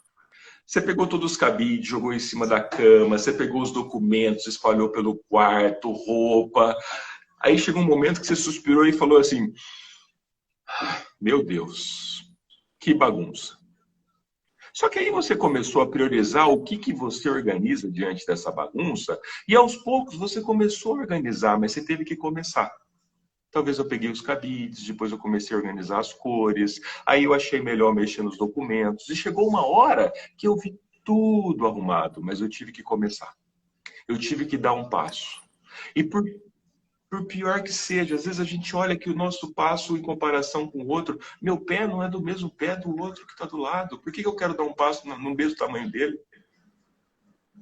Você pegou todos os cabides, jogou em cima da cama, você pegou os documentos, espalhou pelo quarto, roupa. Aí chegou um momento que você suspirou e falou assim: meu Deus, que bagunça. Só que aí você começou a priorizar o que você organiza diante dessa bagunça, e aos poucos você começou a organizar, mas você teve que começar. Talvez eu peguei os cabides, depois eu comecei a organizar as cores, aí eu achei melhor mexer nos documentos, e chegou uma hora que eu vi tudo arrumado, mas eu tive que começar. Eu tive que dar um passo. E por pior que seja, às vezes a gente olha que o nosso passo em comparação com o outro, meu pé não é do mesmo pé do outro que está do lado. Por que eu quero dar um passo no mesmo tamanho dele?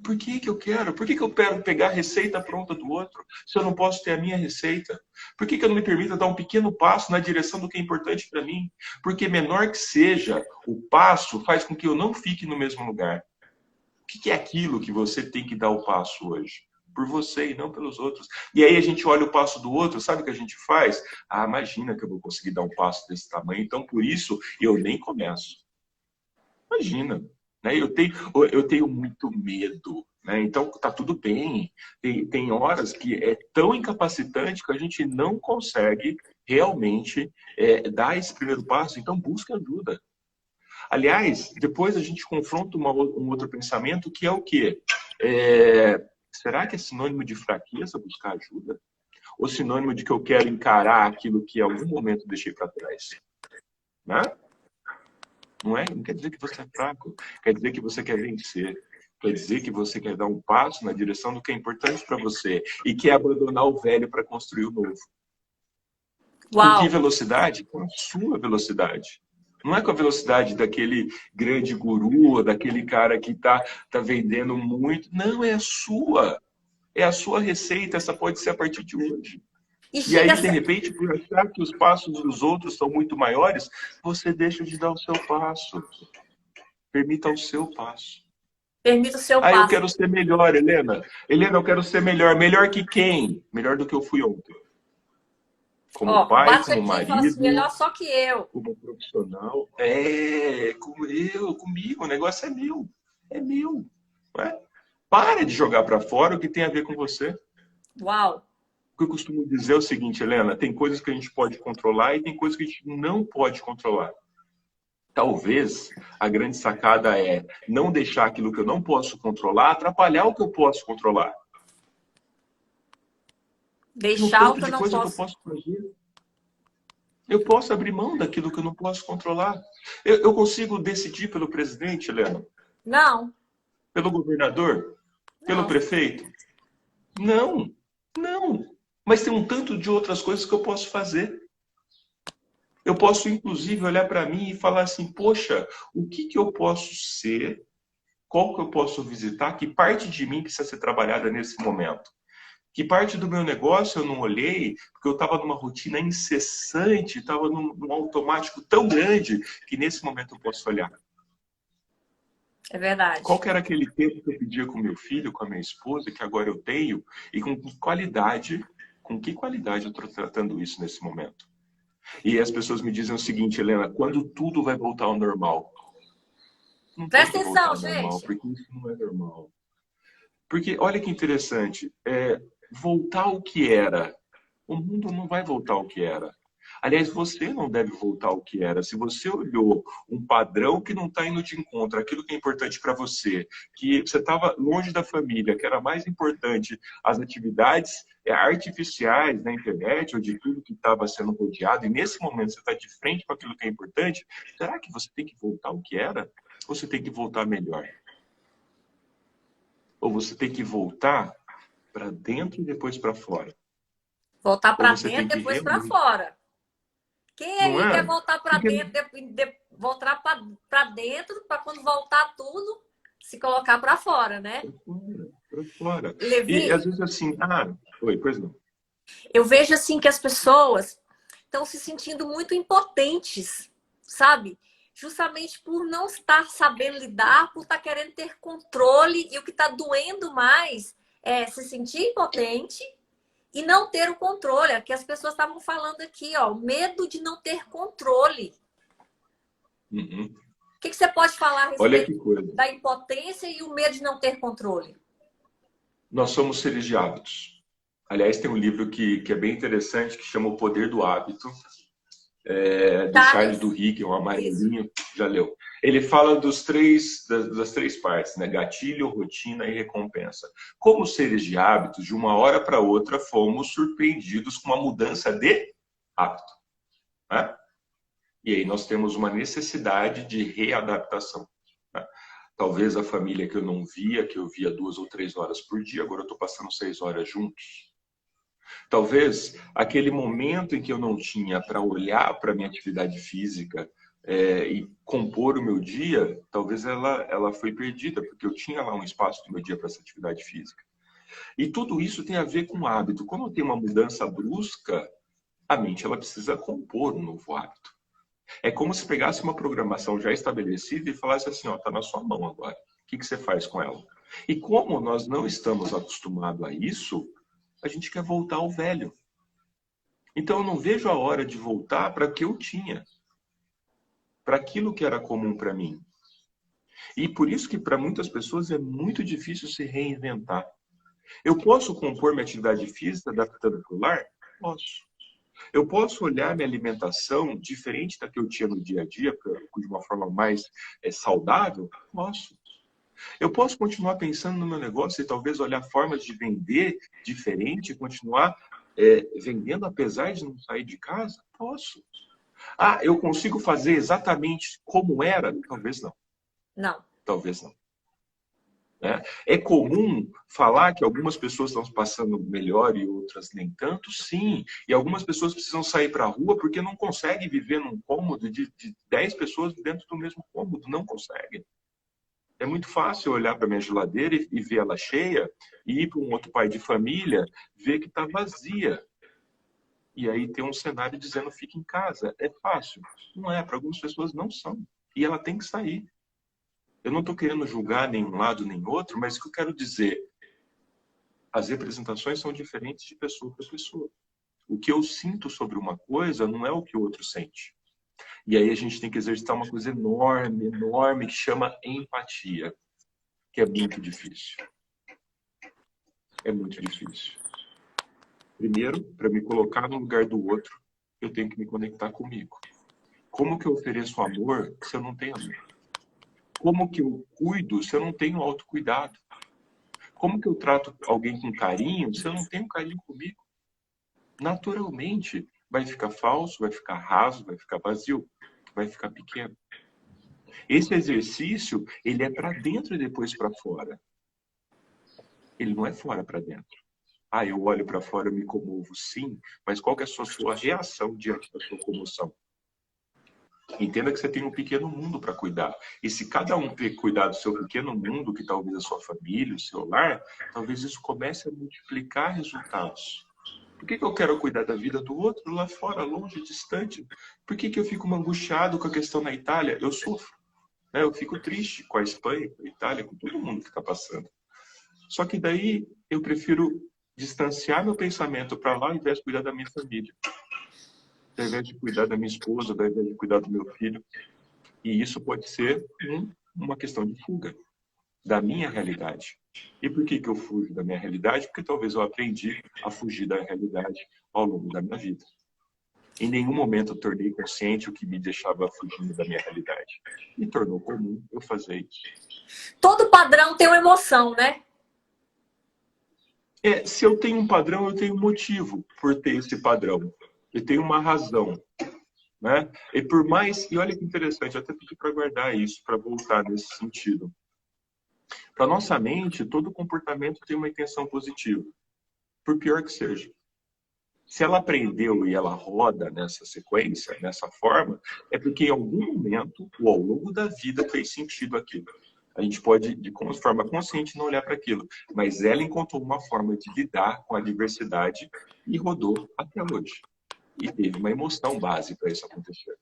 Por que eu quero? Por que eu quero pegar a receita pronta do outro, se eu não posso ter a minha receita? Por que eu não me permito dar um pequeno passo na direção do que é importante para mim? Porque menor que seja, o passo faz com que eu não fique no mesmo lugar. O que é aquilo que você tem que dar o passo hoje? Por você e não pelos outros. E aí a gente olha o passo do outro, sabe o que a gente faz? Ah, imagina que eu vou conseguir dar um passo desse tamanho, então por isso eu nem começo. Imagina. Né? Eu tenho muito medo. Né? Então tá tudo bem. Tem horas que é tão incapacitante que a gente não consegue realmente dar esse primeiro passo, então busque ajuda. Aliás, depois a gente confronta um outro pensamento que é o quê? Será que é sinônimo de fraqueza buscar ajuda? Ou sinônimo de que eu quero encarar aquilo que em algum momento deixei para trás? Né? Não quer dizer que você é fraco, quer dizer que você quer vencer. Quer dizer que você quer dar um passo na direção do que é importante para você e quer abandonar o velho para construir o novo. Com que
Uau!
velocidade? Com a sua velocidade. Não é com a velocidade daquele grande guru, daquele cara que tá vendendo muito. Não, é a sua. É a sua receita. Essa pode ser a partir de hoje. E aí, de repente, por achar que os passos dos outros são muito maiores, você deixa de dar o seu passo. Permita o seu passo.
Permita o seu
Ah, eu
passo.
quero ser melhor, Helena. Helena, eu quero ser melhor. Melhor que quem? Melhor do que eu fui ontem. Como pai,
Bate
como
aqui e fala assim,
marido,
melhor só que eu.
como profissional. Comigo. O negócio é meu. É meu. Não é? Para de jogar para fora o que tem a ver com você.
Uau!
O que eu costumo dizer é o seguinte, Helena, tem coisas que a gente pode controlar e tem coisas que a gente não pode controlar. Talvez a grande sacada é não deixar aquilo que eu não posso controlar atrapalhar o que eu posso controlar. Tem um
Deixar o
tanto
que eu
de
não
coisa que eu
posso.
posso fazer. Eu posso abrir mão daquilo que eu não posso controlar. Eu consigo decidir pelo presidente, Helena?
Não,
Pelo governador? Pelo
não.
prefeito? Não, não. Mas tem um tanto de outras coisas que eu posso fazer. Eu posso, inclusive, olhar para mim e falar assim, poxa, o que eu posso ser? Qual que eu posso visitar? Que parte de mim precisa ser trabalhada nesse momento? Que parte do meu negócio eu não olhei, porque eu estava numa rotina incessante, estava num automático tão grande, que nesse momento eu posso olhar.
É
Qual
verdade.
que era aquele tempo que eu pedia com meu filho, com a minha esposa, que agora eu tenho, e com que qualidade eu estou tratando isso nesse momento? E as pessoas me dizem o seguinte, Helena, quando tudo vai voltar ao normal? Não tem
Presta
que voltar
atenção,
ao normal,
gente.
porque isso não é normal. Porque olha que interessante, voltar ao que era. O mundo não vai voltar ao que era. Aliás, você não deve voltar ao que era. Se você olhou um padrão que não está indo de encontro, aquilo que é importante para você, que você estava longe da família, que era mais importante as atividades artificiais na internet ou de tudo que estava sendo rodeado, e nesse momento você está de frente para aquilo que é importante, será que você tem que voltar ao que era? Ou você tem que voltar melhor? Ou você tem que voltar para dentro e depois para fora?
Voltar
Ou
para
você tem
dentro,
que
depois para
realmente,
fora. Quem
não
aí quer
é?
voltar para
Porque
dentro, voltar para dentro, para quando voltar tudo, se colocar para fora, né?
pra fora. E às
Levi,
vezes assim, oi, pois não.
eu vejo assim que as pessoas estão se sentindo muito impotentes, sabe? Justamente por não estar sabendo lidar, por estar querendo ter controle, e o que está doendo mais é se sentir impotente e não ter o controle. É que as pessoas estavam falando aqui, ó, medo de não ter controle.
Uhum.
O que você pode falar a
Olha que
respeito
coisa.
da impotência e o medo de não ter controle?
Nós somos seres de hábitos. Aliás, tem um livro que é bem interessante, que chama O Poder do Hábito, do Charles
Charles,
Duhigg, um
isso.
amarelinho, já leu. Ele fala das três partes, né? Gatilho, rotina e recompensa. Como seres de hábitos, de uma hora para outra, fomos surpreendidos com uma mudança de hábito. Né? E aí nós temos uma necessidade de readaptação. Né? Talvez a família que eu não via, que eu via 2 ou 3 horas por dia, agora eu estou passando 6 horas juntos. Talvez aquele momento em que eu não tinha para olhar para a minha atividade física e compor o meu dia, talvez ela foi perdida, porque eu tinha lá um espaço do meu dia para essa atividade física. E tudo isso tem a ver com hábito. Quando tem uma mudança brusca, a mente ela precisa compor um novo hábito. É como se pegasse uma programação já estabelecida e falasse assim, ó, tá na sua mão agora. O que você faz com ela? E como nós não estamos acostumados a isso, a gente quer voltar ao velho. Então eu não vejo a hora de voltar para o que eu tinha, para aquilo que era comum para mim. E por isso que para muitas pessoas é muito difícil se reinventar. Eu posso compor minha atividade física adaptando para o lar? Posso. Eu posso olhar minha alimentação diferente da que eu tinha no dia a dia, de uma forma mais saudável? Posso. Eu posso continuar pensando no meu negócio e talvez olhar formas de vender diferente e continuar vendendo apesar de não sair de casa? Posso. Ah, eu consigo fazer exatamente como era? Talvez não.
Não.
Talvez não. Né? É comum falar que algumas pessoas estão passando melhor e outras nem tanto? Sim. E algumas pessoas precisam sair para a rua porque não conseguem viver num cômodo de 10 pessoas dentro do mesmo cômodo. Não conseguem. É muito fácil olhar para minha geladeira e ver ela cheia e ir para um outro pai de família ver que está vazia. E aí tem um cenário dizendo fique em casa. É fácil? Não é. Para algumas pessoas não são. E ela tem que sair. Eu não estou querendo julgar nenhum lado nem outro, mas o que eu quero dizer, as representações são diferentes de pessoa para pessoa. O que eu sinto sobre uma coisa não é o que o outro sente. E aí a gente tem que exercitar uma coisa enorme, enorme, que chama empatia, que é muito difícil. É muito difícil. Primeiro, para me colocar no lugar do outro, eu tenho que me conectar comigo. Como que eu ofereço amor se eu não tenho amor? Como que eu cuido se eu não tenho autocuidado? Como que eu trato alguém com carinho se eu não tenho carinho comigo? Naturalmente, vai ficar falso, vai ficar raso, vai ficar vazio, vai ficar pequeno. Esse exercício, ele é para dentro e depois para fora. Ele não é fora para dentro. Ah, eu olho para fora, eu me comovo, sim, mas qual que é a sua reação diante da sua comoção? Entenda que você tem um pequeno mundo para cuidar. E se cada um cuidar do seu pequeno mundo, que talvez a sua família, o seu lar, talvez isso comece a multiplicar resultados. Por que eu quero cuidar da vida do outro lá fora, longe, distante? Por que eu fico angustiado com a questão na Itália? Eu sofro. Né? Eu fico triste com a Espanha, com a Itália, com todo mundo que está passando. Só que daí eu prefiro distanciar meu pensamento para lá ao invés de cuidar da minha família. Ao invés de cuidar da minha esposa, ao invés de cuidar do meu filho. E isso pode ser uma questão de fuga da minha realidade. E por que eu fujo da minha realidade? Porque talvez eu aprendi a fugir da realidade ao longo da minha vida. Em nenhum momento eu tornei consciente o que me deixava fugindo da minha realidade. Me tornou comum eu fazer isso.
Todo padrão tem uma emoção, né?
Se eu tenho um padrão, eu tenho um motivo por ter esse padrão. Eu tenho uma razão. Né? E por mais... E olha que interessante, eu até pedi para guardar isso, para voltar nesse sentido. Para nossa mente, todo comportamento tem uma intenção positiva, por pior que seja. Se ela aprendeu e ela roda nessa sequência, nessa forma, é porque em algum momento, ou ao longo da vida, fez sentido aquilo. A gente pode, de forma consciente, não olhar para aquilo, mas ela encontrou uma forma de lidar com a diversidade e rodou até hoje. E teve uma emoção base para isso acontecer.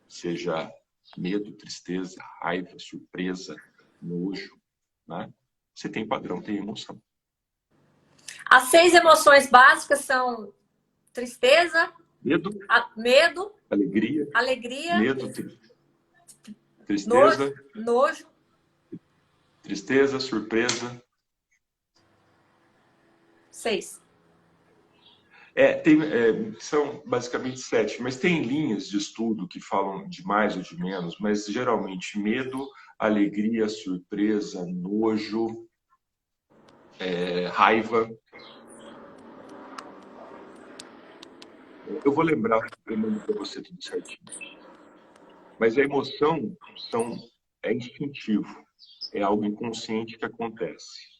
Seja medo, tristeza, raiva, surpresa, nojo. Né? Você tem padrão, tem emoção.
As 6 emoções básicas são tristeza, medo,
alegria, medo,
tristeza, nojo,
tristeza, surpresa.
6.
São basicamente 7, mas tem linhas de estudo que falam de mais ou de menos, mas geralmente medo, alegria, surpresa, nojo, raiva. Eu vou lembrar, eu mando para você tudo certinho. Mas a emoção é instintivo, é algo inconsciente que acontece.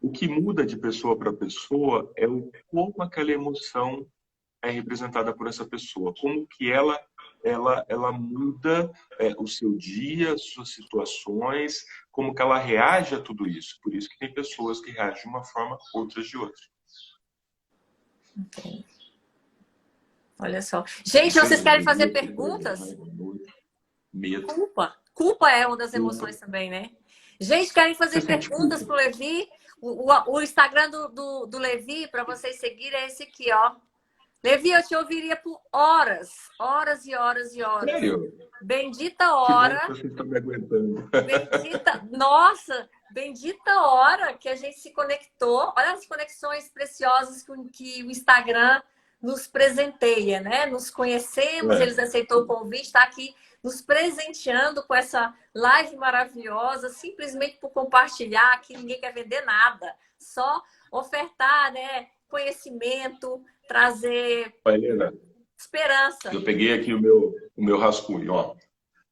O que muda de pessoa para pessoa é como aquela emoção é representada por essa pessoa, como que ela muda o seu dia, as suas situações, como que ela reage a tudo isso. Por isso que tem pessoas que reagem de uma forma, outras de outra.
Okay. Olha só. Gente, vocês querem fazer perguntas?
Medo.
Culpa é uma das emoções também, né? Gente, querem fazer perguntas para o Levi? O Instagram do Levi, para vocês seguirem, é esse aqui, ó. Levi, eu te ouviria por horas. Horas e horas e horas.
Sério?
Bendita hora.
Que bom que vocês estão me aguentando.
Nossa, bendita hora que a gente se conectou. Olha as conexões preciosas que o Instagram nos presenteia, né? Nos conhecemos,
É.
eles aceitou o convite, está aqui nos presenteando com essa live maravilhosa, simplesmente por compartilhar, aqui ninguém quer vender nada, só ofertar, né, conhecimento, trazer
Olha, Helena,
esperança.
eu peguei aqui o meu rascunho, ó.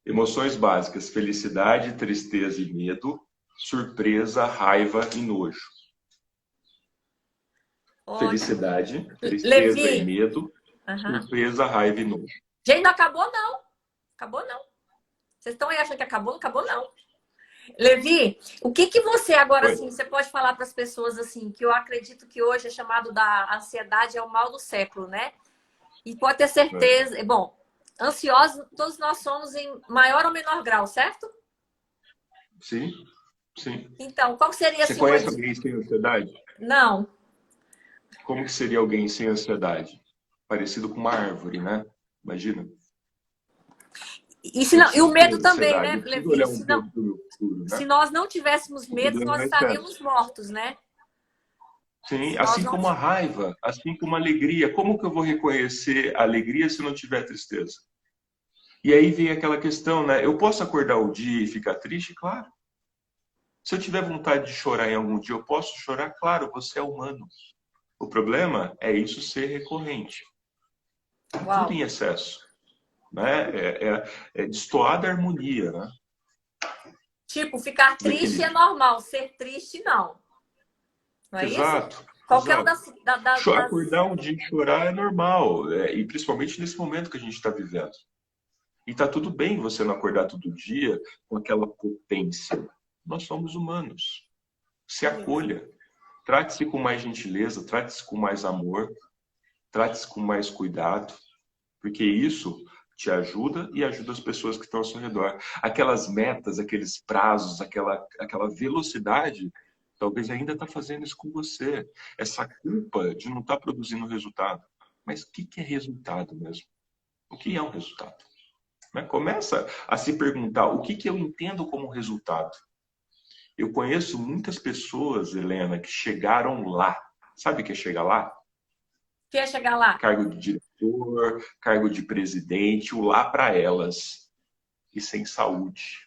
Emoções básicas: felicidade, tristeza e medo, surpresa, raiva e nojo.
Ótimo.
Felicidade, tristeza e
Levi,
medo,
uhum.
surpresa, raiva e nojo.
Gente, não acabou não, acabou não. Vocês estão aí achando que acabou? Não acabou não. Levi, o que que você agora,
Oi.
assim, você pode falar para as pessoas, assim, que eu acredito que hoje é chamado da ansiedade, é o mal do século, né? E pode ter
É.
certeza, bom, ansiosos todos nós somos em maior ou menor grau, certo?
Sim, sim.
Então, qual seria,
Você
assim, uma
conhece
dica?
alguém sem ansiedade?
Não.
Como que seria alguém sem ansiedade? Parecido com uma árvore, né? Imagina.
E, se
Não
não, e o
preciso ter
medo também,
ansiedade,
né,
eu preciso
Levi?
olhar um pouco para o meu futuro, né?
Se nós não tivéssemos
O
medo,
problema
nós
é o excesso.
estaríamos mortos, né?
Sim,
Se nós
assim
não.
como a raiva, assim como a alegria. Como que eu vou reconhecer a alegria se não tiver tristeza? E aí vem aquela questão, né? Eu posso acordar o dia e ficar triste? Claro. Se eu tiver vontade de chorar em algum dia, eu posso chorar? Claro, você é humano. O problema é isso ser recorrente. Tudo
Uau.
em excesso, né? É destoar da harmonia, né?
Tipo, ficar
Do
triste é
equilíbrio.
normal, ser triste não. Não é isso?
Exato,
Qualquer um
exato.
das.
Acordar um dia e chorar é normal, e principalmente nesse momento que a gente está vivendo. E tá tudo bem você não acordar todo dia com aquela potência. Nós somos humanos. Se
Beleza.
acolha. Trate-se com mais gentileza, trate-se com mais amor, trate-se com mais cuidado, porque isso te ajuda e ajuda as pessoas que estão ao seu redor. Aquelas metas, aqueles prazos, aquela velocidade, talvez ainda está fazendo isso com você. Essa culpa de não estar produzindo resultado. Mas o que é resultado mesmo? O que é um resultado? Né? Começa a se perguntar o que eu entendo como resultado. Eu conheço muitas pessoas, Helena, que chegaram lá. Sabe o que é chegar lá?
Quer chegar lá?
Cargo de diretor, cargo de presidente, o lá para elas. E sem saúde,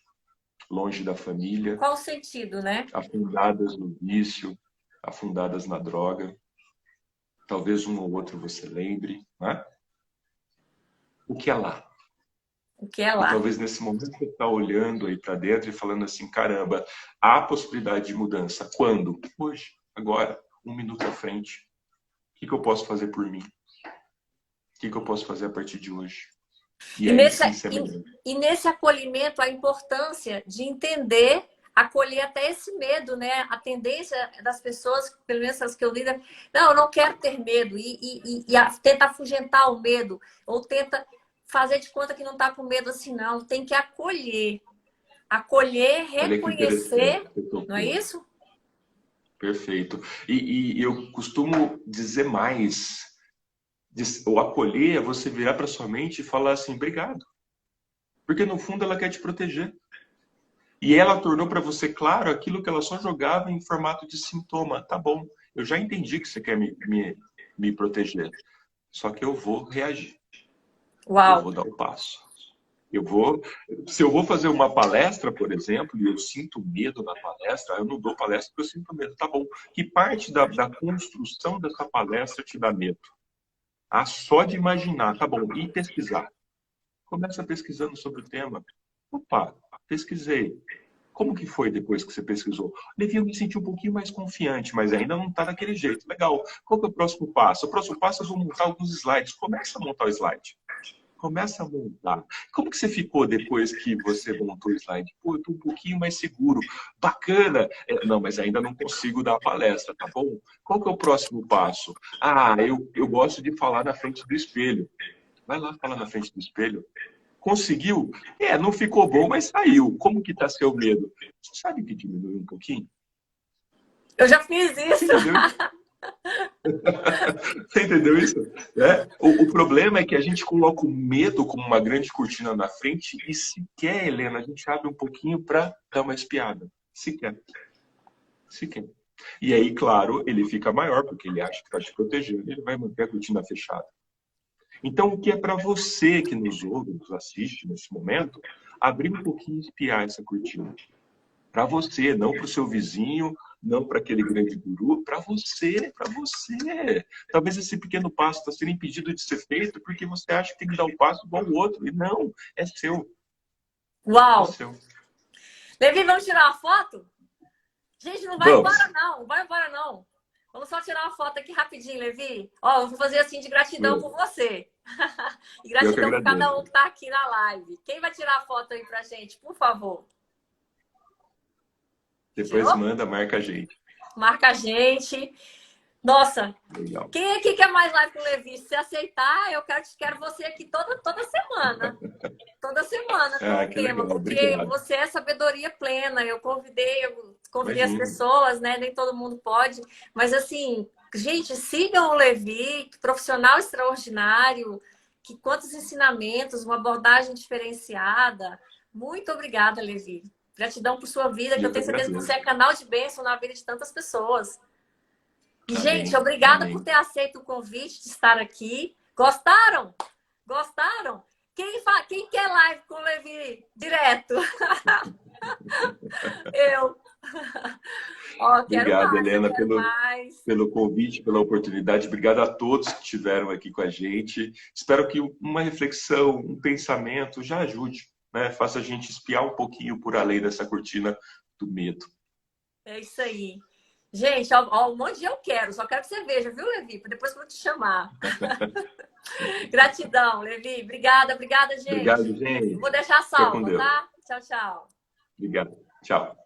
longe da família,
Qual o sentido, né?
afundadas no vício, afundadas na droga. Talvez um ou outro você lembre, né? O que é lá?
O que é
E
lá?
talvez nesse momento você está olhando aí para dentro e falando assim, caramba, há possibilidade de mudança. Quando? Hoje, agora, um minuto à frente. O que eu posso fazer por mim? O que eu posso fazer a partir de hoje? E
E
aí
nesse,
sim ser melhor.
e nesse acolhimento, a importância de entender, acolher até esse medo, né? A tendência das pessoas, pelo menos as que eu lido, não, eu não quero ter medo, tenta afugentar o medo, ou tenta fazer de conta que não está com medo assim, não. Tem que acolher. Acolher,
Olha que interessante
reconhecer,
que você
não é
tocou.
isso?
Perfeito. E eu costumo dizer mais. O acolher é você virar para sua mente e falar assim, obrigado. Porque no fundo ela quer te proteger. E ela tornou para você claro aquilo que ela só jogava em formato de sintoma. Tá bom, eu já entendi que você quer me proteger. Só que eu vou reagir. Eu
Uau!
vou dar o passo. Se eu vou fazer uma palestra, por exemplo, e eu sinto medo na palestra, eu não dou palestra porque eu sinto medo. Tá bom. Que parte da construção dessa palestra te dá medo? Ah, só de imaginar. Tá bom. E pesquisar. Começa pesquisando sobre o tema. Opa, pesquisei. Como que foi depois que você pesquisou? Levi, eu me senti um pouquinho mais confiante, mas ainda não está daquele jeito. Legal. Qual que é o próximo passo? O próximo passo eu vou montar alguns slides. Começa a montar o slide. Começa a montar. Como que você ficou depois que você montou o slide? Pô, eu estou um pouquinho mais seguro. Bacana. Não, mas ainda não consigo dar a palestra, tá bom? Qual que é o próximo passo? Ah, eu gosto de falar na frente do espelho. Vai lá falar na frente do espelho. Conseguiu? Não ficou bom, mas saiu. Como que tá seu medo? Você sabe que diminuiu um pouquinho?
Eu já fiz
Você
isso.
entendeu? Você entendeu isso? É? O problema é que a gente coloca o medo como uma grande cortina na frente e sequer, Helena, a gente abre um pouquinho para dar uma espiada. Sequer. Sequer. E aí, claro, ele fica maior, porque ele acha que está te protegendo, e ele vai manter a cortina fechada. Então, o que é para você que nos ouve, nos assiste nesse momento, abrir um pouquinho e espiar essa cortina. Para você, não para o seu vizinho, não para aquele grande guru, para você, para você. Talvez esse pequeno passo está sendo impedido de ser feito porque você acha que tem que dar um passo igual o outro. E não, é seu. É
Uau!
seu.
Levi, vamos tirar uma foto? Gente, não vai
Vamos.
embora não, não vai embora não. Vamos só tirar uma foto aqui rapidinho, Levi. Ó, eu vou fazer assim de gratidão por você. E
Eu que
gratidão por cada
agradeço.
um que tá aqui na live. Quem vai tirar a foto aí pra gente, por favor?
Depois
Tirou?
manda, marca a gente.
Marca a gente. Nossa,
Legal.
quem aqui quer mais live com o Levi? Se aceitar, eu quero você aqui toda semana. Toda semana com
Ah,
o
que
tema,
legal.
porque
Obrigado.
você é sabedoria plena. Eu convidei as
Imagina.
pessoas, né? Nem todo mundo pode. Mas assim, gente, sigam o Levi, profissional extraordinário, que quantos ensinamentos, uma abordagem diferenciada. Muito obrigada, Levi. Gratidão por sua vida,
E
que eu
eu que
tenho certeza que você
agradeço.
é canal de bênção na vida de tantas pessoas. E, gente,
Amém.
obrigada por
Amém.
ter aceito o convite de estar aqui. Gostaram? Gostaram? Quem quer live com o Levi direto? Eu. Ó, quero
Obrigado,
mais, eu
Helena,
quero mais.
pelo convite, pela oportunidade. Obrigado a todos que estiveram aqui com a gente. Espero que uma reflexão, um pensamento já ajude, né? Faça a gente espiar um pouquinho por além dessa cortina do medo.
É isso aí. Gente, ó, um monte de eu quero, só quero que você veja, viu, Levi? Depois que eu vou te chamar. Gratidão, Levi. Obrigada,
Obrigado,
gente. Eu
gente.
vou deixar
Fica com
salva,
Deus.
tá? Tchau, tchau.
Obrigado. Tchau.